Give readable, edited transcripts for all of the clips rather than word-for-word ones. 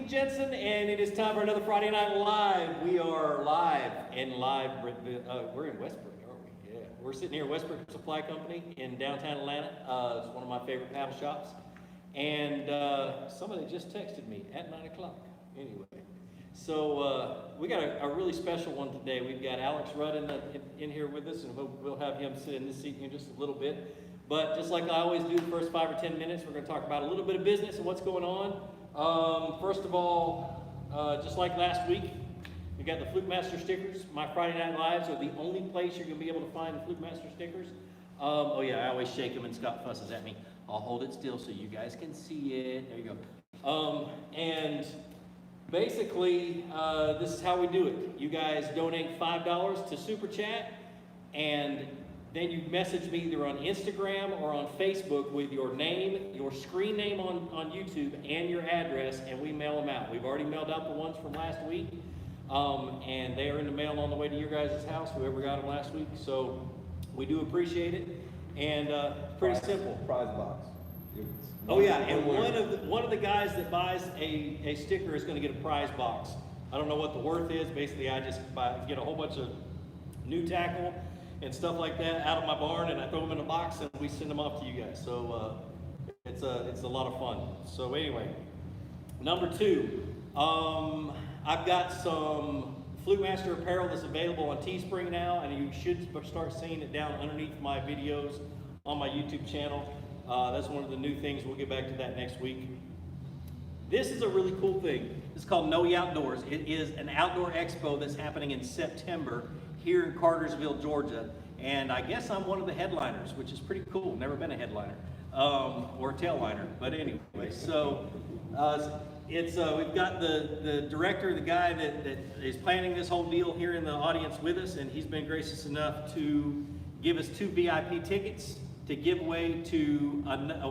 Jensen, and it is time for another Friday Night Live. We are live and live. We're in Westbrook, aren't we? Yeah. We're sitting here at Westbrook Supply Company in downtown Atlanta. It's one of my favorite paddle shops. And somebody just texted me at 9 o'clock. Anyway, so we got a really special one today. We've got Alex Rudd in here with us, and we'll have him sit in this seat in just a little bit. But just like I always do, the first 5 or 10 minutes, we're going to talk about a little bit of business and what's going on. First of all, just like last week, we got the Flukemastr stickers. My Friday Night Lives are the only place you're going to be able to find the Flukemastr stickers. Oh yeah, I always shake them and Scott fusses at me. I'll hold it still so you guys can see it. There you go. And basically, this is how we do it. You guys donate $5 to Super Chat, and then you message me either on Instagram or on Facebook with your name, your screen name on YouTube, and your address, and we mail them out. We've already mailed out the ones from last week, and they are in the mail on the way to your guys' house, whoever got them last week. So we do appreciate it, and pretty simple. Prize box. Oh yeah, and one of the guys that buys a sticker is going to get a prize box. I don't know what the worth is. Basically, I just get a whole bunch of new tackle and stuff like that out of my barn, and I throw them in a box, and we send them off to you guys. So it's a lot of fun. So anyway, number 2, I've got some Flukemastr apparel that's available on Teespring now, and you should start seeing it down underneath my videos on my YouTube channel. That's one of the new things. We'll get back to that next week. This is a really cool thing. It's called Know Ye Outdoors. It is an outdoor expo that's happening in September here in Cartersville, Georgia. And I guess I'm one of the headliners, which is pretty cool. Never been a headliner or a tailliner. But anyway, so we've got the director, the guy that is planning this whole deal here in the audience with us, and he's been gracious enough to give us 2 VIP tickets to give away to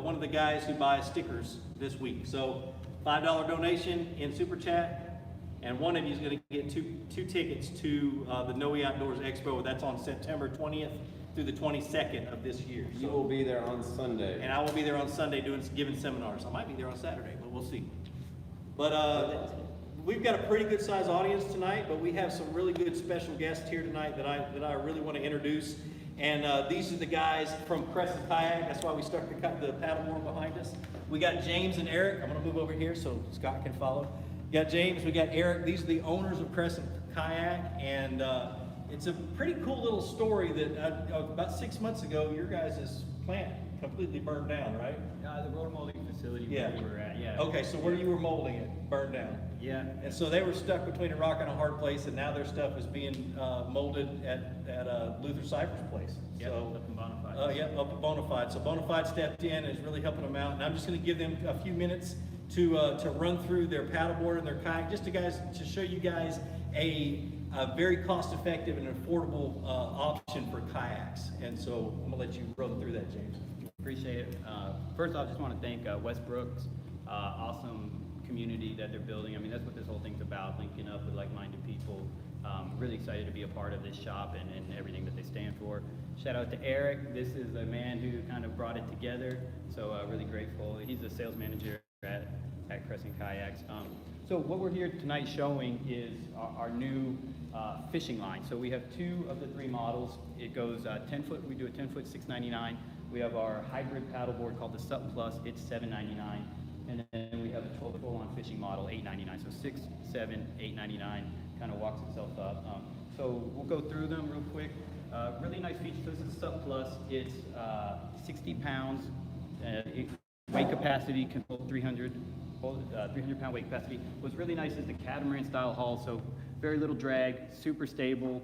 one of the guys who buys stickers this week. So $5 donation in Super Chat, and one of you is going to get two tickets to the Know Ye Outdoors Expo. That's on September 20th through the 22nd of this year. You will be there on Sunday. And I will be there on Sunday giving seminars. I might be there on Saturday, but we'll see. But we've got a pretty good sized audience tonight, but we have some really good special guests here tonight that I really want to introduce. And these are the guys from Crescent Kayak. That's why we stuck the paddleboard behind us. We got James and Eric. I'm going to move over here so Scott can follow. We got James, we got Eric. These are the owners of Crescent Kayak. And it's a pretty cool little story that about 6 months ago, your guys' plant completely burned down, right? The rotor molding facility Yeah. where we were at, yeah. Okay, so where you were molding it burned down. Yeah. And so they were stuck between a rock and a hard place, and now their stuff is being molded at Luther Cypher's place. Yep, So, up in Bonafide. yeah, up at Bonafide. So Bonafide stepped in and is really helping them out. And I'm just going to give them a few minutes to run through their paddleboard and their kayak, just to show you guys a very cost-effective and affordable option for kayaks. And so I'm going to let you run through that, James. Appreciate it. First off, just want to thank Westbrook's awesome community that they're building. I mean, that's what this whole thing's about, linking up with like-minded people. Really excited to be a part of this shop and everything that they stand for. Shout out to Eric. This is the man who kind of brought it together. So really grateful. He's the sales manager at Crescent Kayaks. So what we're here tonight showing is our new fishing line. So we have 2 of the 3 models. It goes 10 foot. We do a 10 foot, $6.99. We have our hybrid paddleboard called the Sup Plus. It's $7.99. And then we have a 12 full-on fishing model, $8.99. So 6, 7, $8.99 kind of walks itself up. So we'll go through them real quick. Really nice feature. So this is Sup Plus. It's 60 pounds. Weight capacity can hold 300-pound weight capacity. What's really nice is the catamaran style hull. So very little drag, super stable.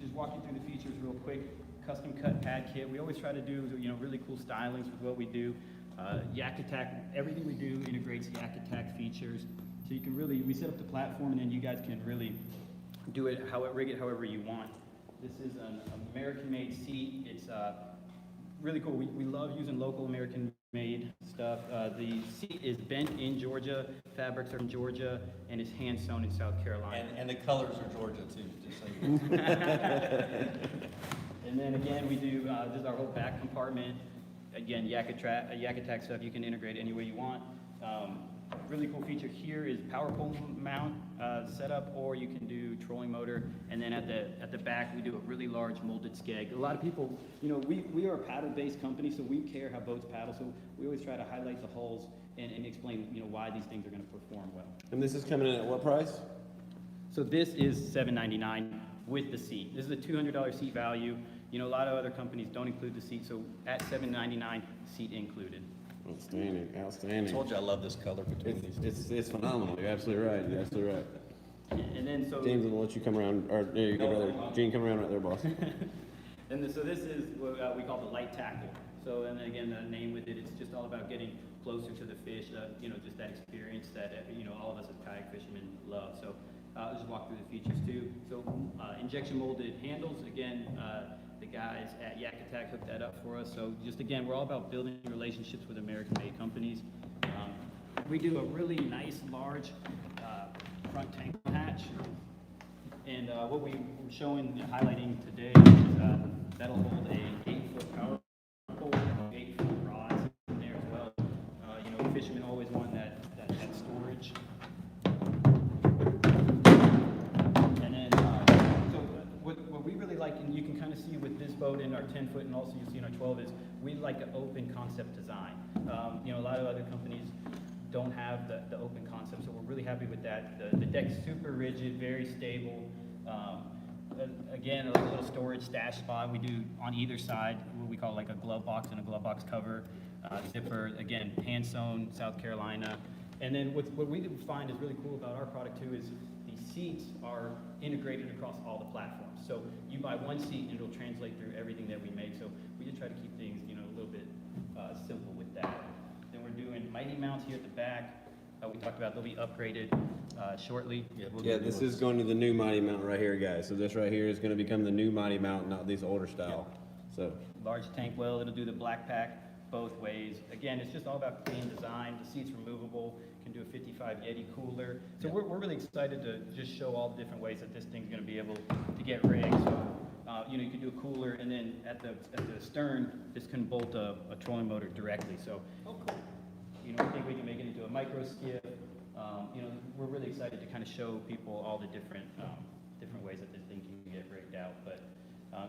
Just walking through the features real quick. Custom cut pad kit. We always try to do really cool stylings with what we do. YakAttack, everything we do integrates YakAttack features. So you can we set up the platform, and then you guys can really do it, rig it however you want. This is an American-made seat. It's really cool. We love using local American-made stuff. The seat is bent in Georgia, fabrics are in Georgia, and it's hand sewn in South Carolina. And the colors are Georgia too, just so you know. And then again, we do, this is our whole back compartment. Again, YakAttack stuff, you can integrate any way you want. really cool feature here is power pole mount setup, or you can do trolling motor. And then at the back, we do a really large molded skeg. A lot of people, we are a paddle-based company, so we care how boats paddle. So we always try to highlight the hulls and explain, why these things are going to perform well. And this is coming in at what price? So this is $799 with the seat. This is a $200 seat value. A lot of other companies don't include the seat, so at $799, seat included. Outstanding, outstanding. I told you I love this color between these. It's phenomenal. You're absolutely right. You're absolutely right. And then so James will let you come around, or there you go, brother. Gene, come around right there, boss. so this is what we call the light tackle. So and then again, the name with it, it's just all about getting closer to the fish. Just that experience that all of us as kayak fishermen love. So I'll just walk through the features too. So injection molded handles. Again, the guys at YakAttack hooked that up for us. So just again, we're all about building relationships with American-made companies. We do a really nice, large front tank hatch. And what we're showing, highlighting today is that'll hold a 8-foot power pole, 8-foot rods in there as well. Fishermen always want that storage. And then, what we really like, and you can kind of see with this boat in our 10-foot, and also you see in our 12, is we like an open concept design. A lot of other companies don't have the open concept, so we're really happy with that. The deck's super rigid, very stable. Again, a little storage stash spot. We do on either side what we call like a glove box and a glove box cover. Zipper, again, hand sewn, South Carolina. And then what we find is really cool about our product too is the seats are integrated across all the platforms. So you buy one seat and it'll translate through everything that we make. So we just try to keep things, a little bit simple with that. Then we're doing mighty mounts here at the back. We talked about they'll be upgraded shortly. Yeah, this is going to the new Mighty Mount right here, guys. So this right here is going to become the new Mighty Mount, not these older style. So large tank well, it'll do the black pack both ways. Again, it's just all about clean design. The seat's removable, can do a 55 Yeti cooler. So we're really excited to just show all the different ways that this thing's going to be able to get rigged. So you can do a cooler, and then at the stern, this can bolt a trolling motor directly. So we think we can make it into a micro skiff. We're really excited to kind of show people all the different ways that this thing can get rigged out. But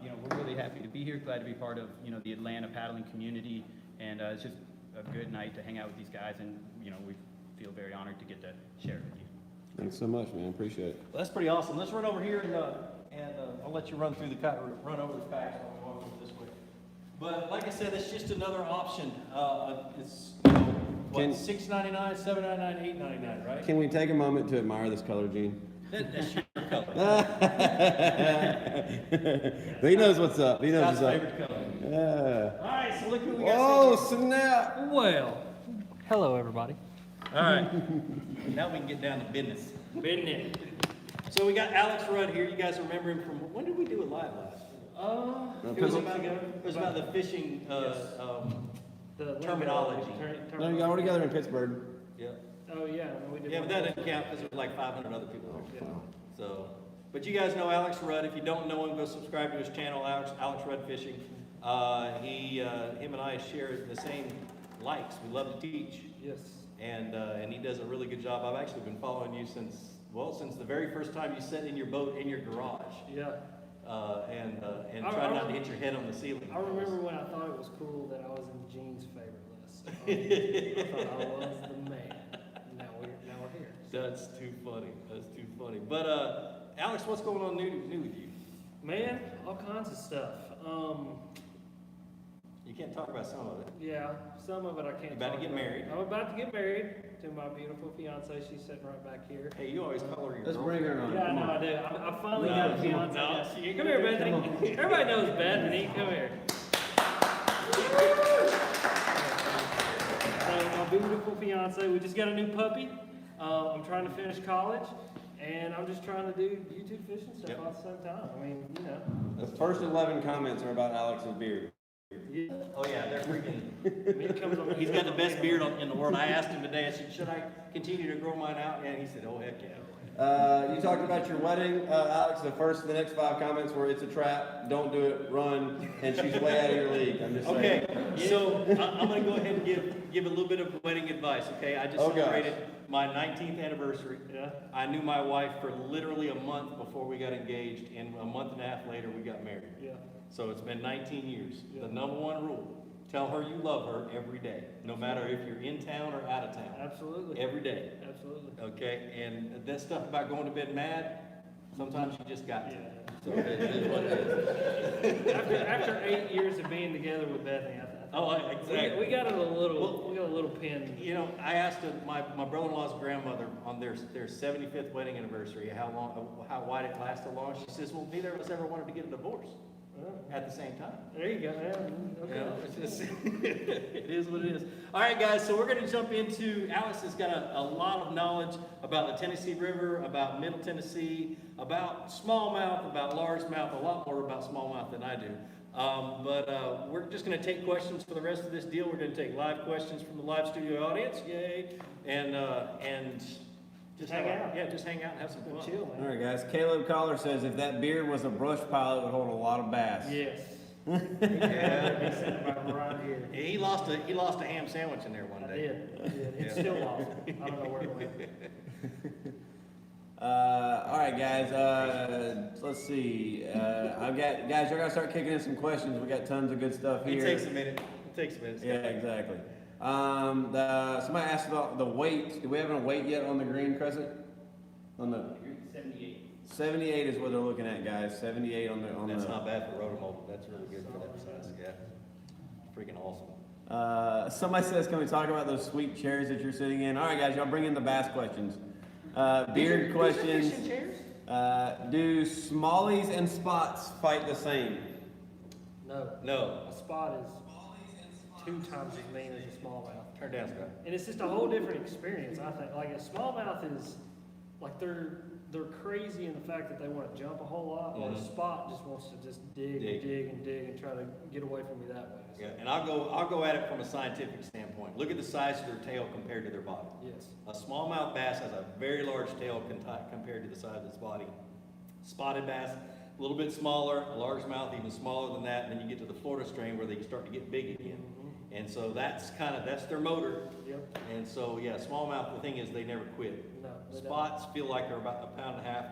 we're really happy to be here. Glad to be part of the Atlanta paddling community, and it's just a good night to hang out with these guys. And we feel very honored to get to share it with you. thanks so much, man. Appreciate it. Well, that's pretty awesome. Let's run over here and I'll let you run through run over the packs while we walk over this way. But like I said, it's just another option. It's $6.99, $7.99, $8.99, right? Can we take a moment to admire this color, Gene? That's your color. He knows what's up. He knows Scott's what's up. favorite color. Yeah. All right, so look who we got. Oh, snap. Well, hello everybody. All right, now we can get down to business. Business. So we got Alex Rudd here. You guys remember him from, when did we do it live last? It was about the fishing The terminology. No, you got all together in Pittsburgh. Yeah. Oh yeah, we did. Yeah, but that didn't count because there was like 500 other people there. So, but you guys know Alex Rudd. If you don't know him, go subscribe to his channel, Alex Rudd Fishing. Him and I share the same likes. We love to teach. Yes. And he does a really good job. I've actually been following you since the very first time you sat in your boat in your garage. Yeah. And try not to hit your head on the ceiling. I remember when I thought it was cool that I was in Gene's favorite list. I thought I was the man. Now we're here. That's too funny. That's too funny. But Alex, what's going on new with you? Man, all kinds of stuff. You can't talk about some of it. Yeah, some of it I can't. About to get married. I'm about to get married to my beautiful fiance. She's sitting right back here. Hey, you always call her your Let's girlfriend. bring her on. Yeah, I know I do. I finally got a fiance. Yes. Come here, Bethany. Everybody knows Bethany. Come here. So my beautiful fiance. We just got a new puppy. I'm trying to finish college, and I'm just trying to do YouTube fishing stuff all at the same time. I mean, The first 11 comments are about Alex's beard. Yeah. Oh yeah, they're freaking. It comes on- He's got the best beard in the world. I asked him today. I said, "Should I continue to grow mine out?" And he said, "Oh heck yeah." You talked about your wedding, Alex. The next 5 comments were, "It's a trap. Don't do it. Run." And she's way out of your league. I'm just saying. Okay, so I'm going to go ahead and give give a little bit of wedding advice, okay? I just Oh, gosh. celebrated my 19th anniversary. Yeah. I knew my wife for literally a month before we got engaged, and a month and a half later, we got married. Yeah. So it's been 19 years. Yeah. The number one rule, tell her you love her every day, no matter if you're in town or out of town. Absolutely. Every day, Absolutely. okay? And that stuff about going to bed mad, sometimes you just got to. Yeah. So it is what it is. After 8 years of being together with Bethany, Exactly. we got a little pin. You know, I asked my brother-in-law's grandmother on their 75th wedding anniversary why did it last so long. She says, well, neither of us ever wanted to get a divorce at the same time. There you go. Yeah. You know, Okay. it's just, it is what it is. All right, guys, so we're going to jump into, Alex has got a lot of knowledge about the Tennessee River, about Middle Tennessee, about smallmouth, about largemouth, a lot more about smallmouth than I do. But we're just going to take questions for the rest of this deal. We're going to take live questions from the live studio audience, yay, and just hang out. Yeah, just hang out and have some fun. Chill, All man. right, guys. Caleb Collar says if that beard was a brush pile, it would hold a lot of bass. Yes. Yeah. He's sitting right here. He lost a ham sandwich in there one I day. did. It's Yeah. still lost. I don't know where it went. All right, guys. Let's see. I've got guys. You're gonna start kicking in some questions. We got tons of good stuff It here. takes a minute. It takes a minute. Yeah, exactly. Somebody asked about the weight. Do we have a weight yet on the green crescent? On the 78. 78 is what they're looking at, guys. 78 on the That's not bad for rotomobile. That's really good for that size. Yeah. Freaking awesome. Somebody says, can we talk about those sweet chairs that you're sitting in? All right, guys, y'all bring in the bass questions. Beard questions. Do smallies and spots fight the same? No. No. A spot is 2 times as mean as a smallmouth. Turn down, Scott. And it's just a whole different experience, I think. Like a smallmouth is, like they're crazy in the fact that they want to jump a whole lot, or a Mhm. spot just wants to just dig Dig. and dig and dig and try to get away from you that way. So, Yeah, and I'll go at it from a scientific standpoint. Look at the size of their tail compared to their body. yes. A smallmouth bass has a very large tail compared to the size of its body. Spotted bass, a little bit smaller, a largemouth even smaller than that, and then you get to the Florida strain where they start to get big again. Mhm. And so that's their motor. Yep. And so, yeah, smallmouth, the thing is they never quit. No. they don't. Spots feel like they're about 1.5 pounds,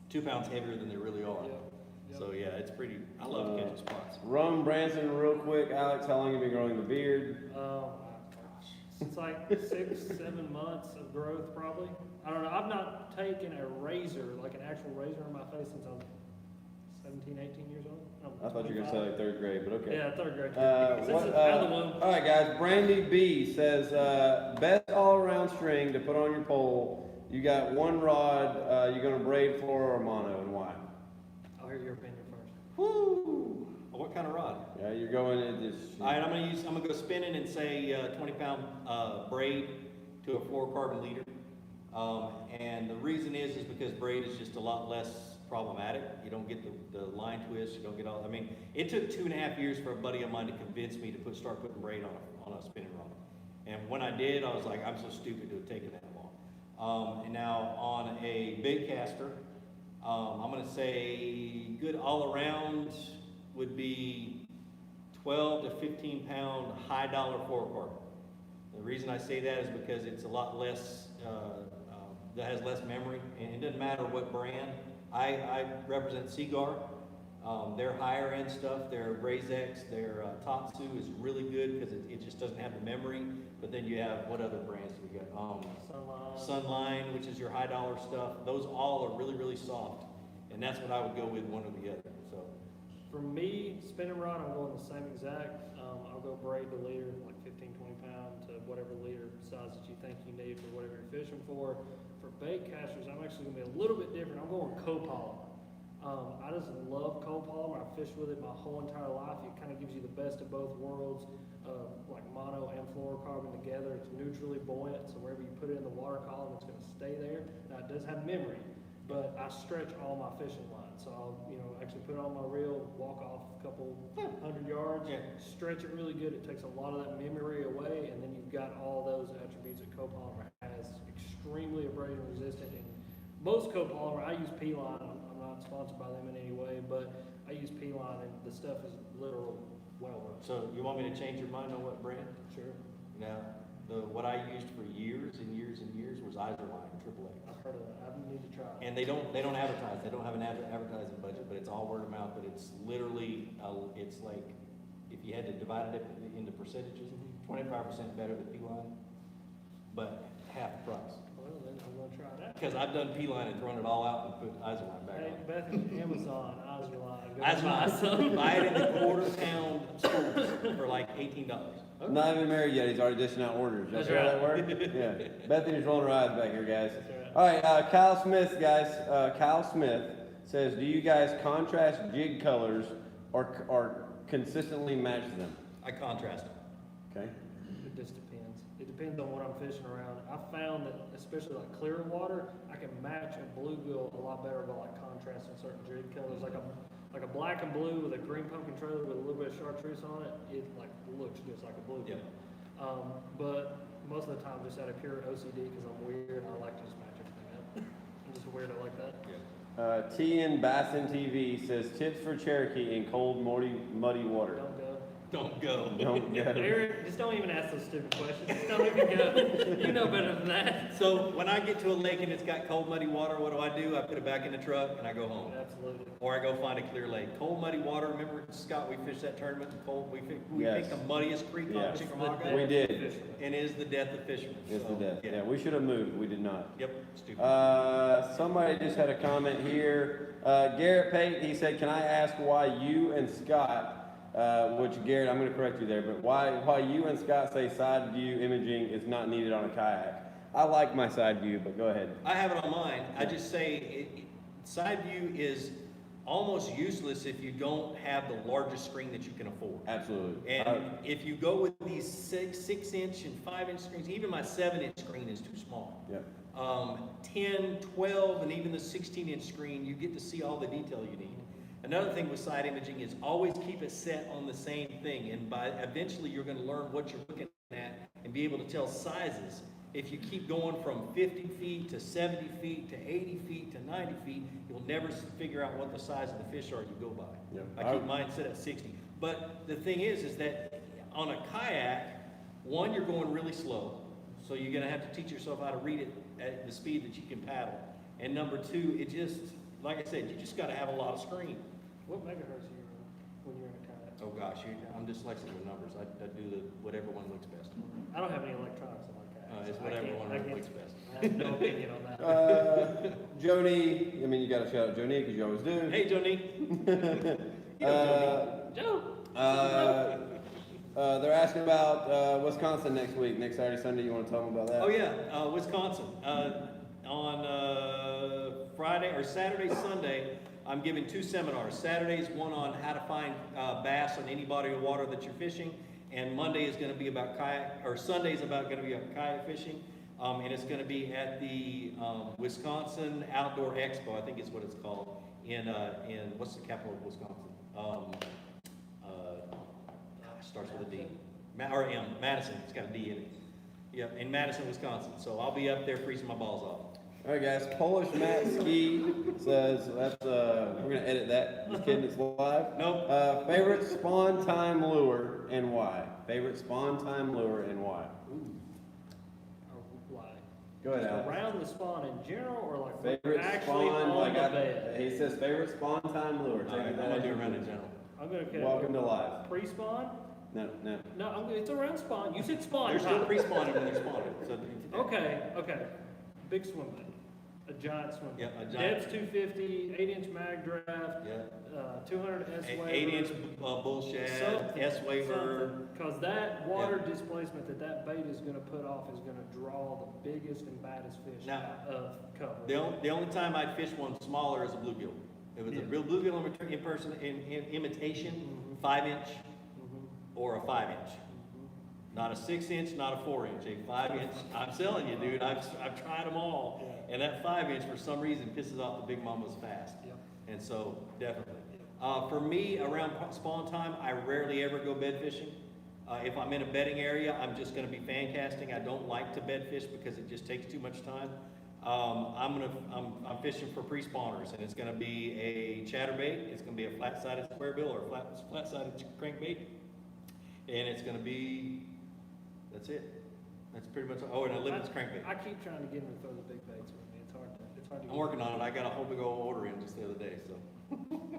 2 pounds heavier than they really are. Yep. Yep. So, yeah, it's pretty, I love catching spots. Rum Branson, real quick. Alex, how long have you been growing the beard? Oh my gosh. It's like 6, 7 months of growth probably. I don't know. I've not taken a razor, like an actual razor on my face since I was 17, 18 years old. I'm I thought you were 25. gonna say like 3rd grade, but okay. Yeah, 3rd grade. Since What, it's out of the womb. all right, guys. Brandy B says best all-around string to put on your pole. You got one rod. You gonna braid for or mono, and why? I'll hear your opinion first. Woo! What kind of rod? Yeah, you're going in just. All right, I'm gonna go spinning and say 20-pound braid to a fluorocarbon leader. And the reason is because braid is just a lot less problematic. You don't get the line twist. You don't get all. I mean, it took 2.5 years for a buddy of mine to convince me to start putting braid on a spinning rod. And when I did, I was like, I'm so stupid to have taken that long. And now on a bait caster, I'm gonna say good all around would be 12 to 15 pound high dollar fluorocarbon. The reason I say that is because it's a lot less, that has less memory, and it doesn't matter what brand. I represent Seaguar. Their higher end stuff, their Razex, their Tatsu is really good because it just doesn't have the memory. But then you have, what other brands do we got? Sunline, which is your high dollar stuff. Those all are really, really soft. And that's what I would go with, one or the other. So, For me, spinning rod, I'm going the same exact. I'll go braid the leader, like 15, 20 pound to whatever leader size that you think you need for whatever you're fishing for. For bait casters, I'm actually gonna be a little bit different. I'm going copolymer. I just love copolymer. I've fished with it my whole entire life. It kind of gives you the best of both worlds, like mono and fluorocarbon together. It's neutrally buoyant, so wherever you put it in the water column, it's gonna stay there. Now it does have memory, but I stretch all my fishing lines. So I'll, actually put it on my reel, walk off a couple 100 yards, stretch it really good. It takes a lot of that memory away, and then you've got all those attributes that copolymer has. Extremely abrasion resistant. And most copolymer, I use P-line. I'm not sponsored by them in any way, but I use P-line, and the stuff is literal well worth. so you want me to change your mind on what brand? Sure. Now, what I used for years and years and years was Iserline, AAA. I've heard of that. I need to try it. And they don't advertise, they don't have an advertising budget, but it's all word of mouth, but it's literally, it's like, if you had to divide it into percentages, 25% better than P-Line, but half the price. Well, then I'm gonna try that. Because I've done P-Line and thrown it all out and put Iserline back Hey, on. Bethany, Amazon, Iserline. Go buy Iserline, some. buy it in the quarter-pound stores for like $18. Not even married yet, he's already dishing out orders. Y'all That's see how that right. works? Yeah. Bethany's rolling her eyes back here, guys. That's right. All right, Kyle Smith, guys. Kyle Smith says, do you guys contrast jig colors or consistently match them? I contrast them. Okay. It just depends. It depends on what I'm fishing around. I found that, especially like clear water, I can match a bluegill a lot better by like contrasting certain jig colors. Like a black and blue with a green pumpkin trailer with a little bit of chartreuse on it, it like looks just like a bluegill. But most of the time, just out of pure OCD, because I'm weird, I like to just match everything up. I'm just a weirdo like that. TN Bassin TV says, tips for Cherokee in cold, muddy water. Don't go. Don't go. Don't go. Eric, just don't even ask those stupid questions. Just don't even go. You know better than that. So when I get to a lake and it's got cold, muddy water, what do? I put it back in the truck and I go home. Absolutely. Or I go find a clear lake. Cold, muddy water, remember, Scott, we fished that tournament in cold, we Yes. picked the muddiest creek on Yes. Chickamauga. We did. And it is the death of fishermen. It's So, the death. Yeah, we should have moved. We did not. Yep, stupid. Somebody just had a comment here. Garrett Pate, he said, can I ask why you and Scott, which Garrett, I'm going to correct you there, but why you and Scott say side view imaging is not needed on a kayak? I like my side view, but go ahead. I have it on mine. I just say side view is almost useless if you don't have the largest screen that you can afford. Absolutely. And if you go with these 6-inch and 5-inch screens, even my 7-inch screen is too small. Yeah. 10, 12, and even the 16-inch screen, you get to see all the detail you need. Another thing with side imaging is always keep it set on the same thing, and eventually you're going to learn what you're looking at and be able to tell sizes. If you keep going from 50 feet to 70 feet to 80 feet to 90 feet, you'll never figure out what the size of the fish are you go by. Yep. I keep mine set at 60. But the thing is that on a kayak, one, you're going really slow, so you're going to have to teach yourself how to read it at the speed that you can paddle. And number two, it just, like I said, you just got to have a lot of screen. What megahertz are you when you're in a kayak? Oh gosh, I'm dyslexic with numbers. I do whatever one looks best. I don't have any electronics in my kayak. It's so whatever I one can't- looks best. I have no opinion on that. Joni, I mean, you got to shout out Joni because you always do. Hey, Joni. Joe! They're asking about Wisconsin next week, next Saturday, Sunday. You want to tell them about that? Oh yeah, Wisconsin. On Friday or Saturday, Sunday, I'm giving 2 seminars. Saturday's one on how to find bass on any body of water that you're fishing, and Monday is going to be about kayak, or Sunday's going to be about kayak fishing, and it's going to be at the Wisconsin Outdoor Expo, I think is what it's called, in what's the capital of Wisconsin? Starts with a D. Or M, Madison. It's got a D in it. Yep, in Madison, Wisconsin. So I'll be up there freezing my balls off. All right, guys. Polish Matt Ski says that's we're gonna edit that. Just kidding, it's live. Nope. Favorite spawn time lure and why? Favorite spawn time lure and why? Or why? Go ahead, Just Alex. around the spawn in general, or like Favorite actually spawn, on like the bed? he says favorite spawn time lure. All right, I'm gonna do around in general. I'm gonna okay. Welcome to live. Pre-spawn? No. No, it's around spawn. You said spawn. They're still time. pre-spawning when they're spawning. So Okay. Big swim bait. A giant swim bait. Yeah, a giant. Depth's 250, 8-inch mag draft, Yeah. 200 S waiver. 8-inch bull shad, S waiver. Because that water displacement that bait is gonna put off is gonna draw the biggest and baddest fish Now, out of cover. The only time I'd fish one smaller is a bluegill. It was a real bluegill imitation, 5-inch or a 5-inch. Not a 6-inch, not a 4-inch, a 5-inch. I'm telling you, dude, I've tried them all. And that 5-inch, for some reason, pisses off the big mamas fast. Yep. And so, definitely. For me, around spawn time, I rarely ever go bed fishing. If I'm in a bedding area, I'm just gonna be fan casting. I don't like to bed fish because it just takes too much time. I'm fishing for pre-spawners, and it's gonna be a chatterbait. It's gonna be a flat-sided square bill or flat-sided crankbait. And it's gonna be That's it. That's pretty much, oh, and a limits crankbait. I keep trying to get him to throw the big baits with me. It's hard to I'm get working on it. I got a whole big old order in just the other day, so.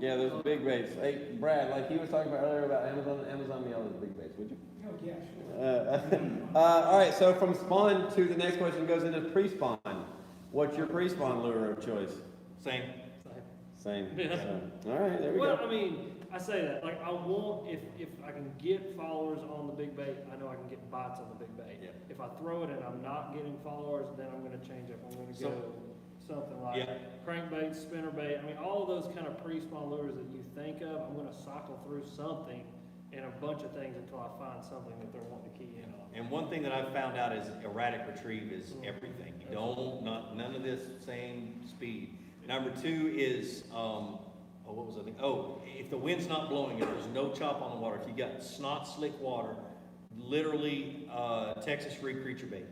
Yeah, those big baits. Hey, Brad, like he was talking about earlier about Amazon me all those big baits, would you? Oh, yeah, sure. All right, so from spawn to the next question goes into pre-spawn. What's your pre-spawn lure of choice? Same. Same. Yeah. So, all right, there we Well, go. I mean, I say that, like, I want, if I can get followers on the big bait, I know I can get bites on the big bait. Yeah. If I throw it and I'm not getting followers, then I'm gonna change up, I'm gonna So- go something like Yeah. crankbait, spinnerbait, I mean, all of those kind of pre-spawn lures that you think of, I'm gonna cycle through something and a bunch of things until I find something that they're wanting to key in on. And one thing that I've found out is erratic retrieve is everything. You don't, none of this same speed. Number two is, what was I thinking? Oh, if the wind's not blowing, if there's no chop on the water, if you got snot slick water, literally, Texas rig creature bait.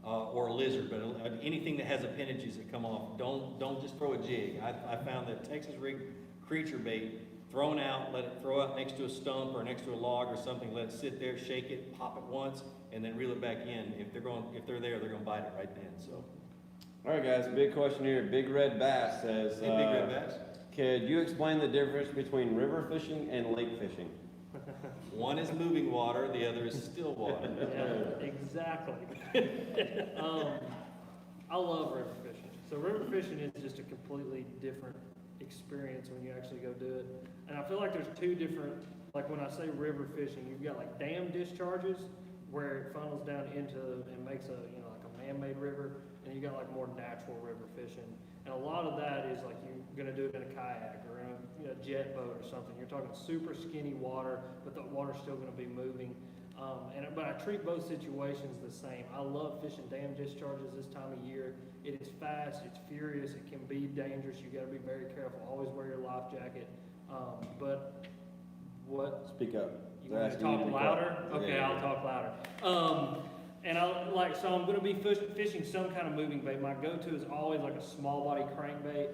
Or a lizard, but anything that has appendages that come off, don't just throw a jig. I found that Texas rig creature bait, thrown out, let it throw out next to a stump or next to a log or something, let it sit there, shake it, pop it once, and then reel it back in. If they're there, they're gonna bite it right then, so. All right, guys, big question here. Big Red Bass says, Hey, Big Red Bass. could you explain the difference between river fishing and lake fishing? One is moving water, the other is still water. Yeah, exactly. I love river fishing. So river fishing is just a completely different experience when you actually go do it. And I feel like there's two different, like when I say river fishing, you've got like dam discharges where it funnels down into and makes a, you know, like a man-made river, and you got like more natural river fishing. And a lot of that is like you're gonna do it in a kayak or in a, you know, jet boat or something. You're talking super skinny water, but the water's still gonna be moving. But I treat both situations the same. I love fishing dam discharges this time of year. It is fast, it's furious, it can be dangerous. You gotta be very careful. Always wear your life jacket. But what? Speak up. You want me to talk louder? Okay, Yeah. I'll talk louder. And so I'm gonna be fishing some kind of moving bait. My go-to is always like a small body crankbait,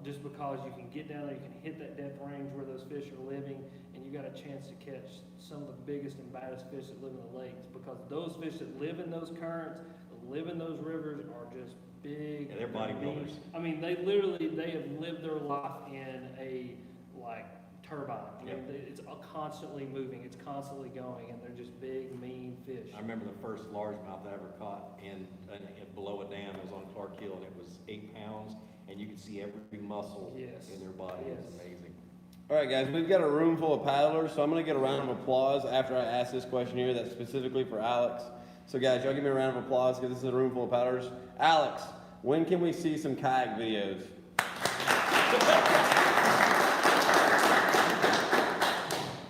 just because you can get down there, you can hit that depth range where those fish are living, and you got a chance to catch some of the biggest and baddest fish that live in the lakes, because those fish that live in those currents, that live in those rivers are just big. Yeah, they're bodybuilders. I mean, they have lived their life in a, like, turbine. I mean, it's constantly moving, it's constantly going, and they're just big, mean fish. I remember the first largemouth I ever caught below a dam. It was on Clark Hill, and it was 8 pounds, and you could see every muscle Yes. in their body. It was Yes. amazing. All right, guys, we've got a room full of paddlers, so I'm going to get a round of applause after I ask this question here that's specifically for Alex. So, guys, y'all give me a round of applause because this is a room full of paddlers. Alex, when can we see some kayak videos?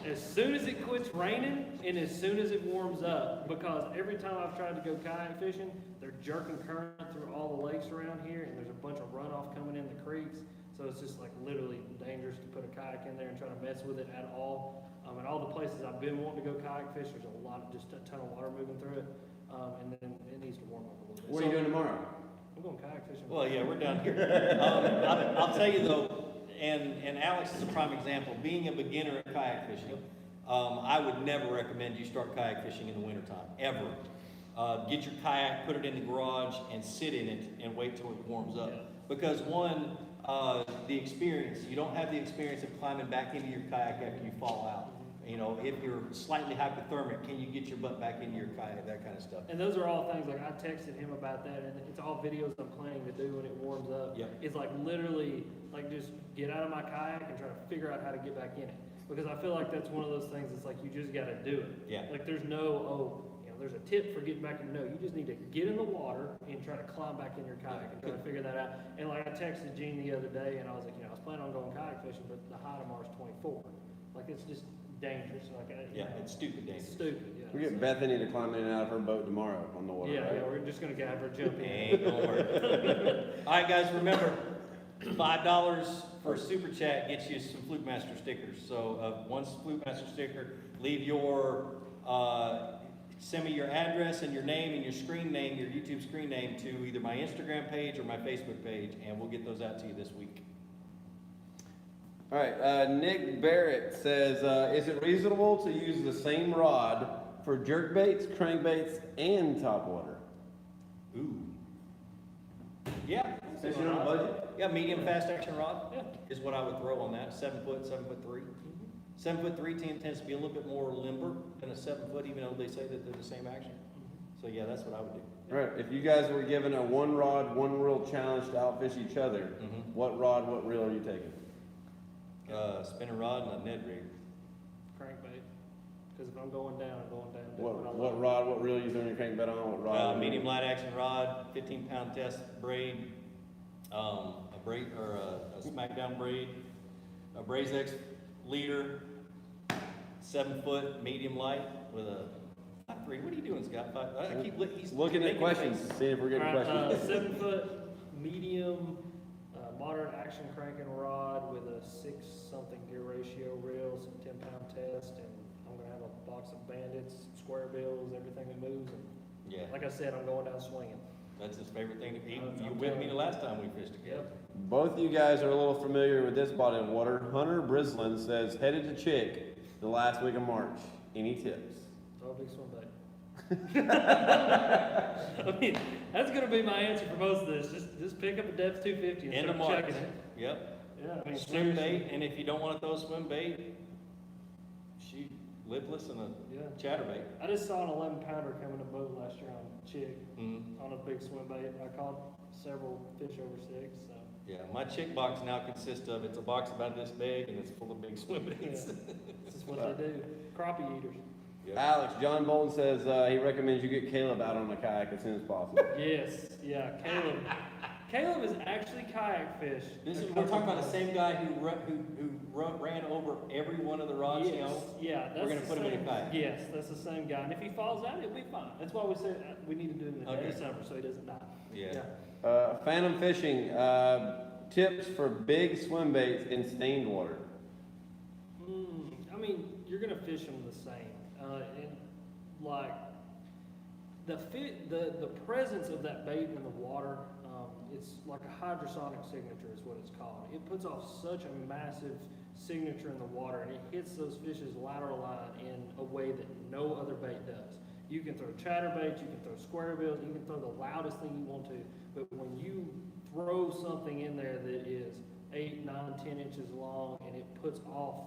As soon as it quits raining and as soon as it warms up, because every time I've tried to go kayak fishing, they're jerking current through all the lakes around here, and there's a bunch of runoff coming in the creeks. So it's just like literally dangerous to put a kayak in there and try to mess with it at all. And all the places I've been wanting to go kayak fish, there's just a ton of water moving through it. And then it needs to warm up a little bit. What are you doing tomorrow? I'm going kayak fishing. Well, yeah, we're down here. I'll tell you though, and Alex is a prime example. Being a beginner at kayak fishing, I would never recommend you start kayak fishing in the wintertime, ever. Get your kayak, put it in the garage, and sit in it and wait till it warms up. Yeah. Because one, the experience, you don't have the experience of climbing back into your kayak after you fall out. You know, if you're slightly hypothermic, can you get your butt back into your kayak, that kind of stuff. And those are all things, like I texted him about that, and it's all videos I'm planning to do when it warms up. Yep. It's like literally, like just get out of my kayak and try to figure out how to get back in it. Because I feel like that's one of those things, it's like you just gotta do it. Yeah. Like there's no, there's a tip for getting back in. No, you just need to get in the water and try to climb back in your kayak and try to figure that out. And like I texted Gene the other day, and I was like, I was planning on going kayak fishing, but the high tomorrow is 24. Like it's just dangerous. Like It's stupid dangerous. It's stupid. Yeah. We get Bethany to climb in and out of her boat tomorrow on the water. Yeah, right? yeah, we're just gonna have her jump in. Ain't gonna work. All right, guys, remember, $5 for a super chat gets you some Flukemastr stickers. So one Flukemastr sticker, send me your address and your name and your screen name, your YouTube screen name to either my Instagram page or my Facebook page, and we'll get those out to you this week. All right, Nick Barrett says, is it reasonable to use the same rod for jerk baits, crankbaits, and topwater. Ooh. Yeah. Fishing on a budget? Yeah, medium fast action rod. Yeah. Is what I would throw on that. 7 foot, 7'3". 7'3" tends to be a little bit more limber than a 7 foot, even though they say that they're the same action. So yeah, that's what I would do. All right, if you guys were given a one rod, one reel challenge to outfish each other, what rod, what reel are you taking? Spinning rod and a Ned rig. Crankbait. Because if I'm going down, I'm going down. What rod, what reel you throwing your crankbait on? What rod? Medium light action rod, 15-pound test braid, a braid or a smackdown braid, a BrazeX leader, 7 foot medium light with a 5'3". What are you doing, Scott? He's Looking at making questions, faces. see if we're getting questions. 7 foot medium, moderate action cranking rod with a 6-something gear ratio reel, some 10-pound test, and I'm gonna have a box of bandits, square bills, everything that moves. And Yeah, like I said, I'm going down swinging. that's his favorite thing to eat. I'm You with me telling the you. last time we fished together. Both you guys are a little familiar with this body of water. Hunter Brislin says, headed to Chick the last week of March. Any tips? Throw a big swim bait. I mean, that's gonna be my answer for most of this. Just pick up a depth 250 and End of start March. checking it. Yep. Yeah, I mean, Swim seriously. bait, and if you don't want to throw swim bait, shoot lipless and a Yeah. chatterbait. I just saw an 11-pounder come in a boat last year on Chick Mm-hmm. on a big swim bait. I caught several fish over 6. So Yeah, my chick box now consists of, it's a box about this big and it's full of big swim baits. this is what they do. Crappie eaters. Yep. Alex, John Bolton says he recommends you get Caleb out on a kayak as soon as possible. Yes, yeah, Caleb. Caleb is actually kayak fish. This is, we're talking about the same guy who ran over every one of the rods, you Yes, know? yeah, that's We're gonna the put him in a same- kayak. Yes, that's the same guy. And if he falls out, he'll be fine. That's why we said we need to do it in the dead Okay. of summer so he doesn't die. Yeah. Phantom Fishing, tips for big swim baits in stained water. I mean, you're gonna fish them the same, and like the presence of that bait in the water, it's like a hydrosonic signature is what it's called. It puts off such a massive signature in the water, and it hits those fish's lateral line in a way that no other bait does. You can throw chatterbaits, you can throw square bills, you can throw the loudest thing you want to, but when you throw something in there that is 8, 9, 10 inches long, and it puts off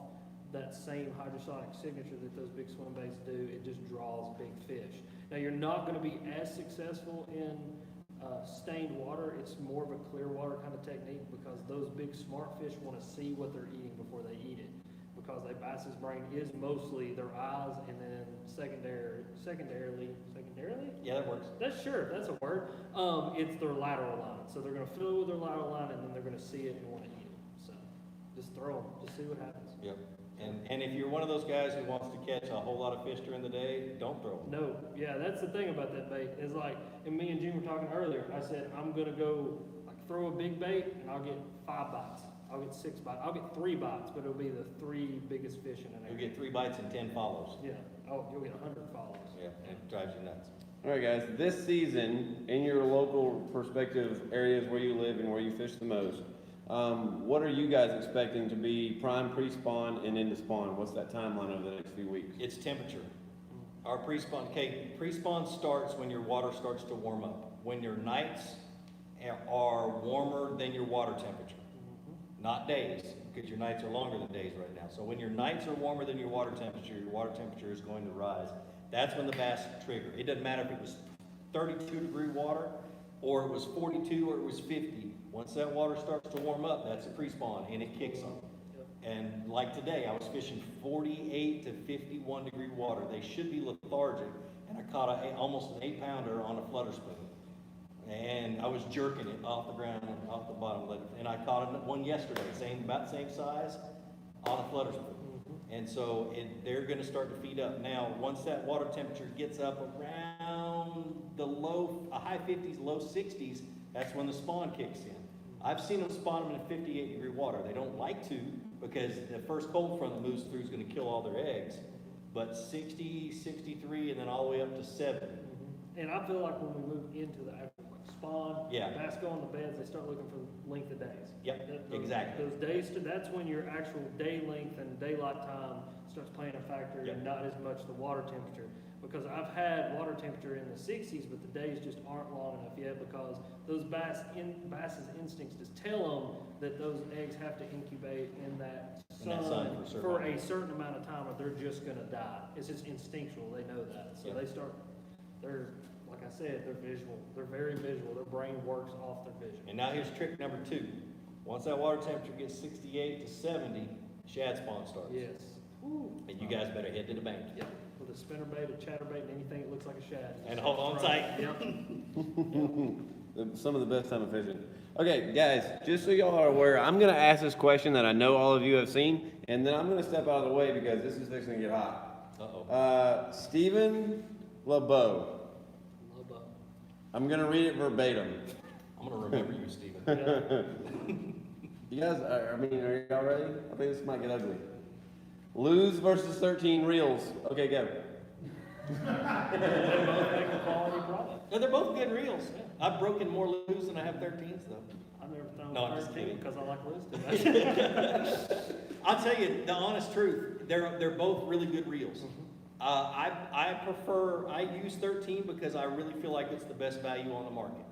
that same hydrosonic signature that those big swim baits do, it just draws big fish. Now, you're not going to be as successful in stained water. It's more of a clear water kind of technique because those big smart fish want to see what they're eating before they eat it. Because a bass's brain is mostly their eyes, and then secondarily, Yeah, that works. that's a word. It's their lateral line. So they're going to fill it with their lateral line, and then they're going to see it and want to eat it. So just throw them, just see what happens. Yep. And if you're one of those guys who wants to catch a whole lot of fish during the day, don't throw them. No, yeah, that's the thing about that bait. Is like, and me and Jim were talking earlier. I said I'm gonna go like throw a big bait, and I'll get 5 bites. I'll get 6 bites. I'll get 3 bites, but it'll be the 3 biggest fish in an You'll area. get 3 bites and 10 follows. Yeah. Oh, you'll get 100 followers. Yeah, and it drives you nuts. All right, guys, this season, in your local perspective areas where you live and where you fish the most, what are you guys expecting to be prime pre-spawn and into spawn? What's that timeline over the next few weeks? It's temperature. Our pre-spawn starts when your water starts to warm up. When your nights are warmer than your water temperature. Not days, because your nights are longer than days right now. So when your nights are warmer than your water temperature is going to rise. That's when the bass trigger. It doesn't matter if it was 32-degree water, or it was 42, or it was 50. Once that water starts to warm up, that's a pre-spawn, and it kicks them. And like today, I was fishing 48 to 51 degree water. They should be lethargic, and I caught almost an 8-pounder on a flutter spoon. And I was jerking it off the ground, off the bottom, and I caught one yesterday, about the same size, on a flutter spoon. And so they're going to start to feed up. Now, once that water temperature gets up around the high 50s, low 60s, that's when the spawn kicks in. I've seen them spawn them in 58-degree water. They don't like to because the first cold front that moves through is going to kill all their eggs. But 60, 63, and then all the way up to 70. And I feel like when we move into the actual spawn, Yeah. bass go on the beds, they start looking for length of days. Yep, Those- exactly. Those days, that's when your actual day length and daylight time starts playing a factor, Yep. and not as much the water temperature. because I've had water temperature in the 60s, but the days just aren't long enough yet because those bass's instincts just tell them that those eggs have to incubate in that In that sun sun for a certain amount of time or they're just gonna die. It's just instinctual, they know that. So Yeah. they're, like I said, they're visual. They're very visual. Their brain works off their vision. And now here's trick number 2. Once that water temperature gets 68 to 70, shad spawn starts. Yes. And you guys better head to the bank. Yep. With a spinnerbait, a chatterbait, and anything that looks like a shad. And hold on tight. Yep. Some of the best time of fishing. Okay, guys, just so y'all are aware, I'm gonna ask this question that I know all of you have seen, and then I'm gonna step out of the way because this is fixing to get hot. Uh-oh. Stephen LeBeau. Lobo. I'm gonna read it verbatim. I'm gonna remember you, Steven. Yeah. You guys, are y'all ready? I think this might get ugly. Lose versus 13 reels. Okay, go. They both make a quality product. No, they're both good reels. I've broken more loose than I have 13s though. I've never thrown No, I'm just 13 kidding. because I like Liz too much. I'll tell you the honest truth. They're both really good reels. I use 13 because I really feel like it's the best value on the market.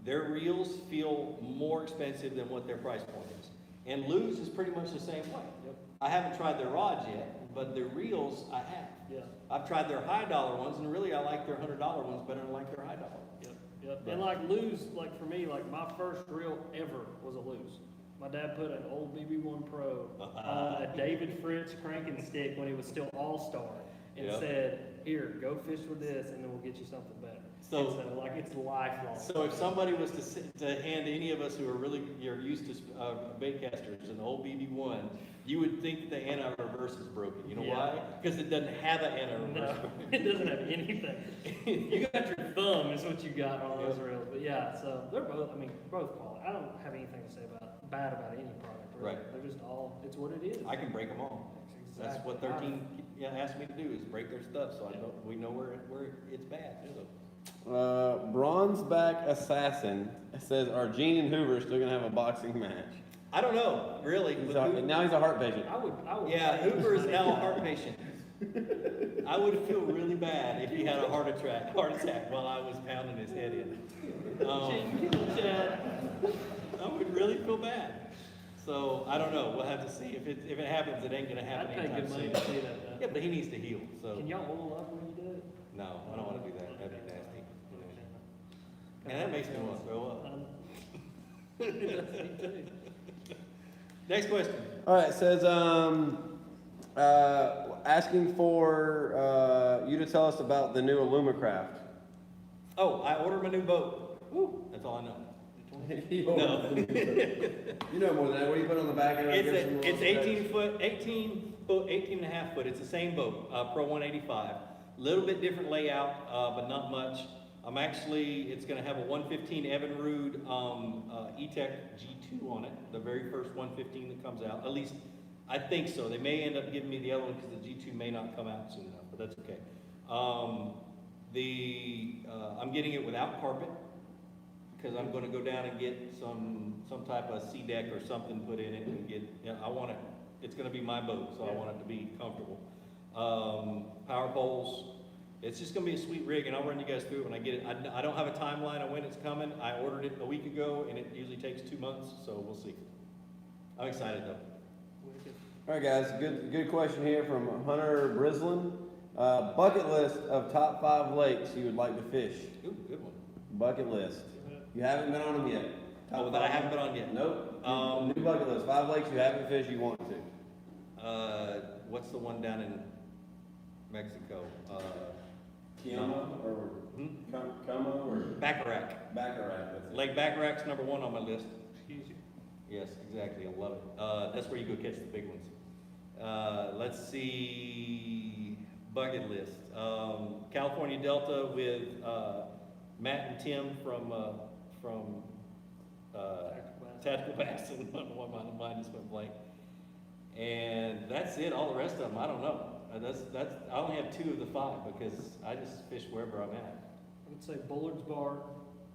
Their reels feel more expensive than what their price point is. And Lose is pretty much the same way. Yep. I haven't tried their rods yet, but their reels I have. Yeah. I've tried their high dollar ones, and really I like their $100 ones better than I like their high dollar. Yep. Yep. And like Lose, like for me, like my first reel ever was a Lose. My dad put an old BB1 Pro on a David Fritz cranking stick when he was still All-Star and Yep. said, here, go fish with this and then we'll get you something better. So- And so like it's lifelong. So if somebody was to hand any of us who are really, you're used to bait casters an old BB1, you would think the anti-reverse is broken. You know Yeah. why? Because it doesn't have an anti-reverse. No, it doesn't have anything. You got your thumb is what you got on those reels. But yeah, so they're both, I mean, both quality. I don't have anything to say bad about any product. Really. Right. They're just all, it's what it is. I can break them all. That's what 13 asked me to do, is break their stuff, so we know where it's bad. Bronzeback Assassin says, are Gene and Hoover still gonna have a boxing match? I don't know, really. Now he's a heart patient. I would. Yeah, say- Hoover is now a heart patient. I would feel really bad if he had a heart attack while I was pounding his head in. I would really feel bad. So I don't know. We'll have to see. If it happens, it ain't gonna happen I'd pay anytime good money soon. to see that. Yeah, but he needs to heal. So Can y'all oil up when you do it? no, I don't want to do that. That'd be nasty. And that makes me want to throw up. It does me too. Next question. All right, it says, asking for you to tell us about the new Alumacraft. Oh, I ordered my new boat. Woo, that's all I know. No. You know more than that. What do you put on the back end? It's 18 and a half foot. It's the same boat, Pro 185. Little bit different layout, but not much. It's gonna have a 115 Evinrude E-Tech G2 on it, the very first 115 that comes out. At least, I think so. They may end up giving me the other one because the G2 may not come out soon enough, but that's okay. I'm getting it without carpet, because I'm gonna go down and get some type of sea deck or something put in it and I want it, it's gonna be my boat, so I want it to be comfortable. Power poles, it's just gonna be a sweet rig, and I'll run you guys through it when I get it. I don't have a timeline on when it's coming. I ordered it a week ago, and it usually takes 2 months, so we'll see. I'm excited though. All right, guys. Good question here from Hunter Brislin. Bucket list of top 5 lakes you would like to fish. Ooh, good one. Bucket list. You haven't been on them yet. Oh, that I haven't been on yet. Nope. New bucket list. 5 lakes you haven't fished you want to. What's the one down in Mexico? Kiama or Como or Bacharach. Bacharach. That's it. Lake Bacharach's number 1 on my list. Excuse you. Yes, exactly. I love it. That's where you go catch the big ones. Let's see, bucket list. California Delta with Matt and Tim from Tacklebox, and my mind just went blank. And that's it. All the rest of them, I don't know. I only have 2 of the 5 because I just fish wherever I'm at. I would say Bullard's Bar.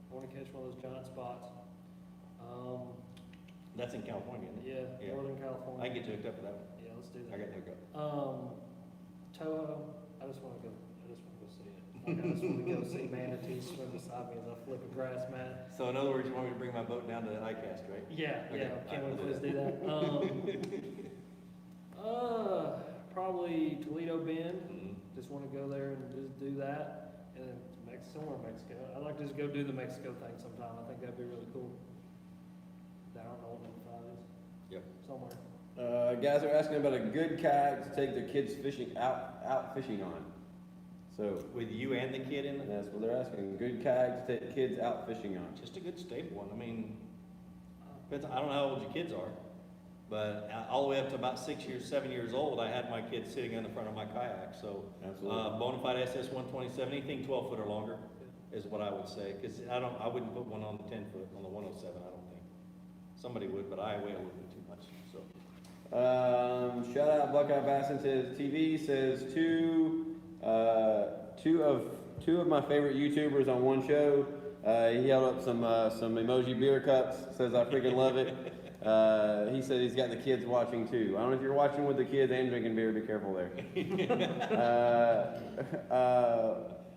I want to catch one of those giant spots. That's in California, isn't it? Yeah, Northern California. I can get you hooked up for that one. Yeah, let's do I that. got no go. Toho. I just want to go see it. Like, I just want to go see manatees swim beside me as I flip a grass mat. So in other words, you want me to bring my boat down to ICAST, right? Yeah, Okay, yeah, can't I'll wait for do us to do that. Probably Toledo Bend. Mhm. Just want to go there and just do that. And then somewhere in Mexico. I'd like to just go do the Mexico thing sometime. I think that'd be really cool. Down on Old Five is. Yep. Somewhere. Guys are asking about a good kayak to take their kids fishing out fishing on. So With you and the kid in it? that's what they're asking. Good kayak to take kids out fishing on. Just a good stable one. I mean, depends, I don't know how old your kids are, but all the way up to about 6 years, 7 years old, I had my kids sitting in the front of my kayak. So, Absolutely. Bonafide SS 127, anything 12 foot or longer is what I would say. Because I wouldn't put one on the 10 foot on the 107. I don't think somebody would, but I weigh a little bit too much. So, Shout out Buckeye Bass into TV says two of my favorite YouTubers on one show. He held up some emoji beer cups. Says I freaking love it. He said he's got the kids watching too. I don't know if you're watching with the kids and drinking beer. Be careful there.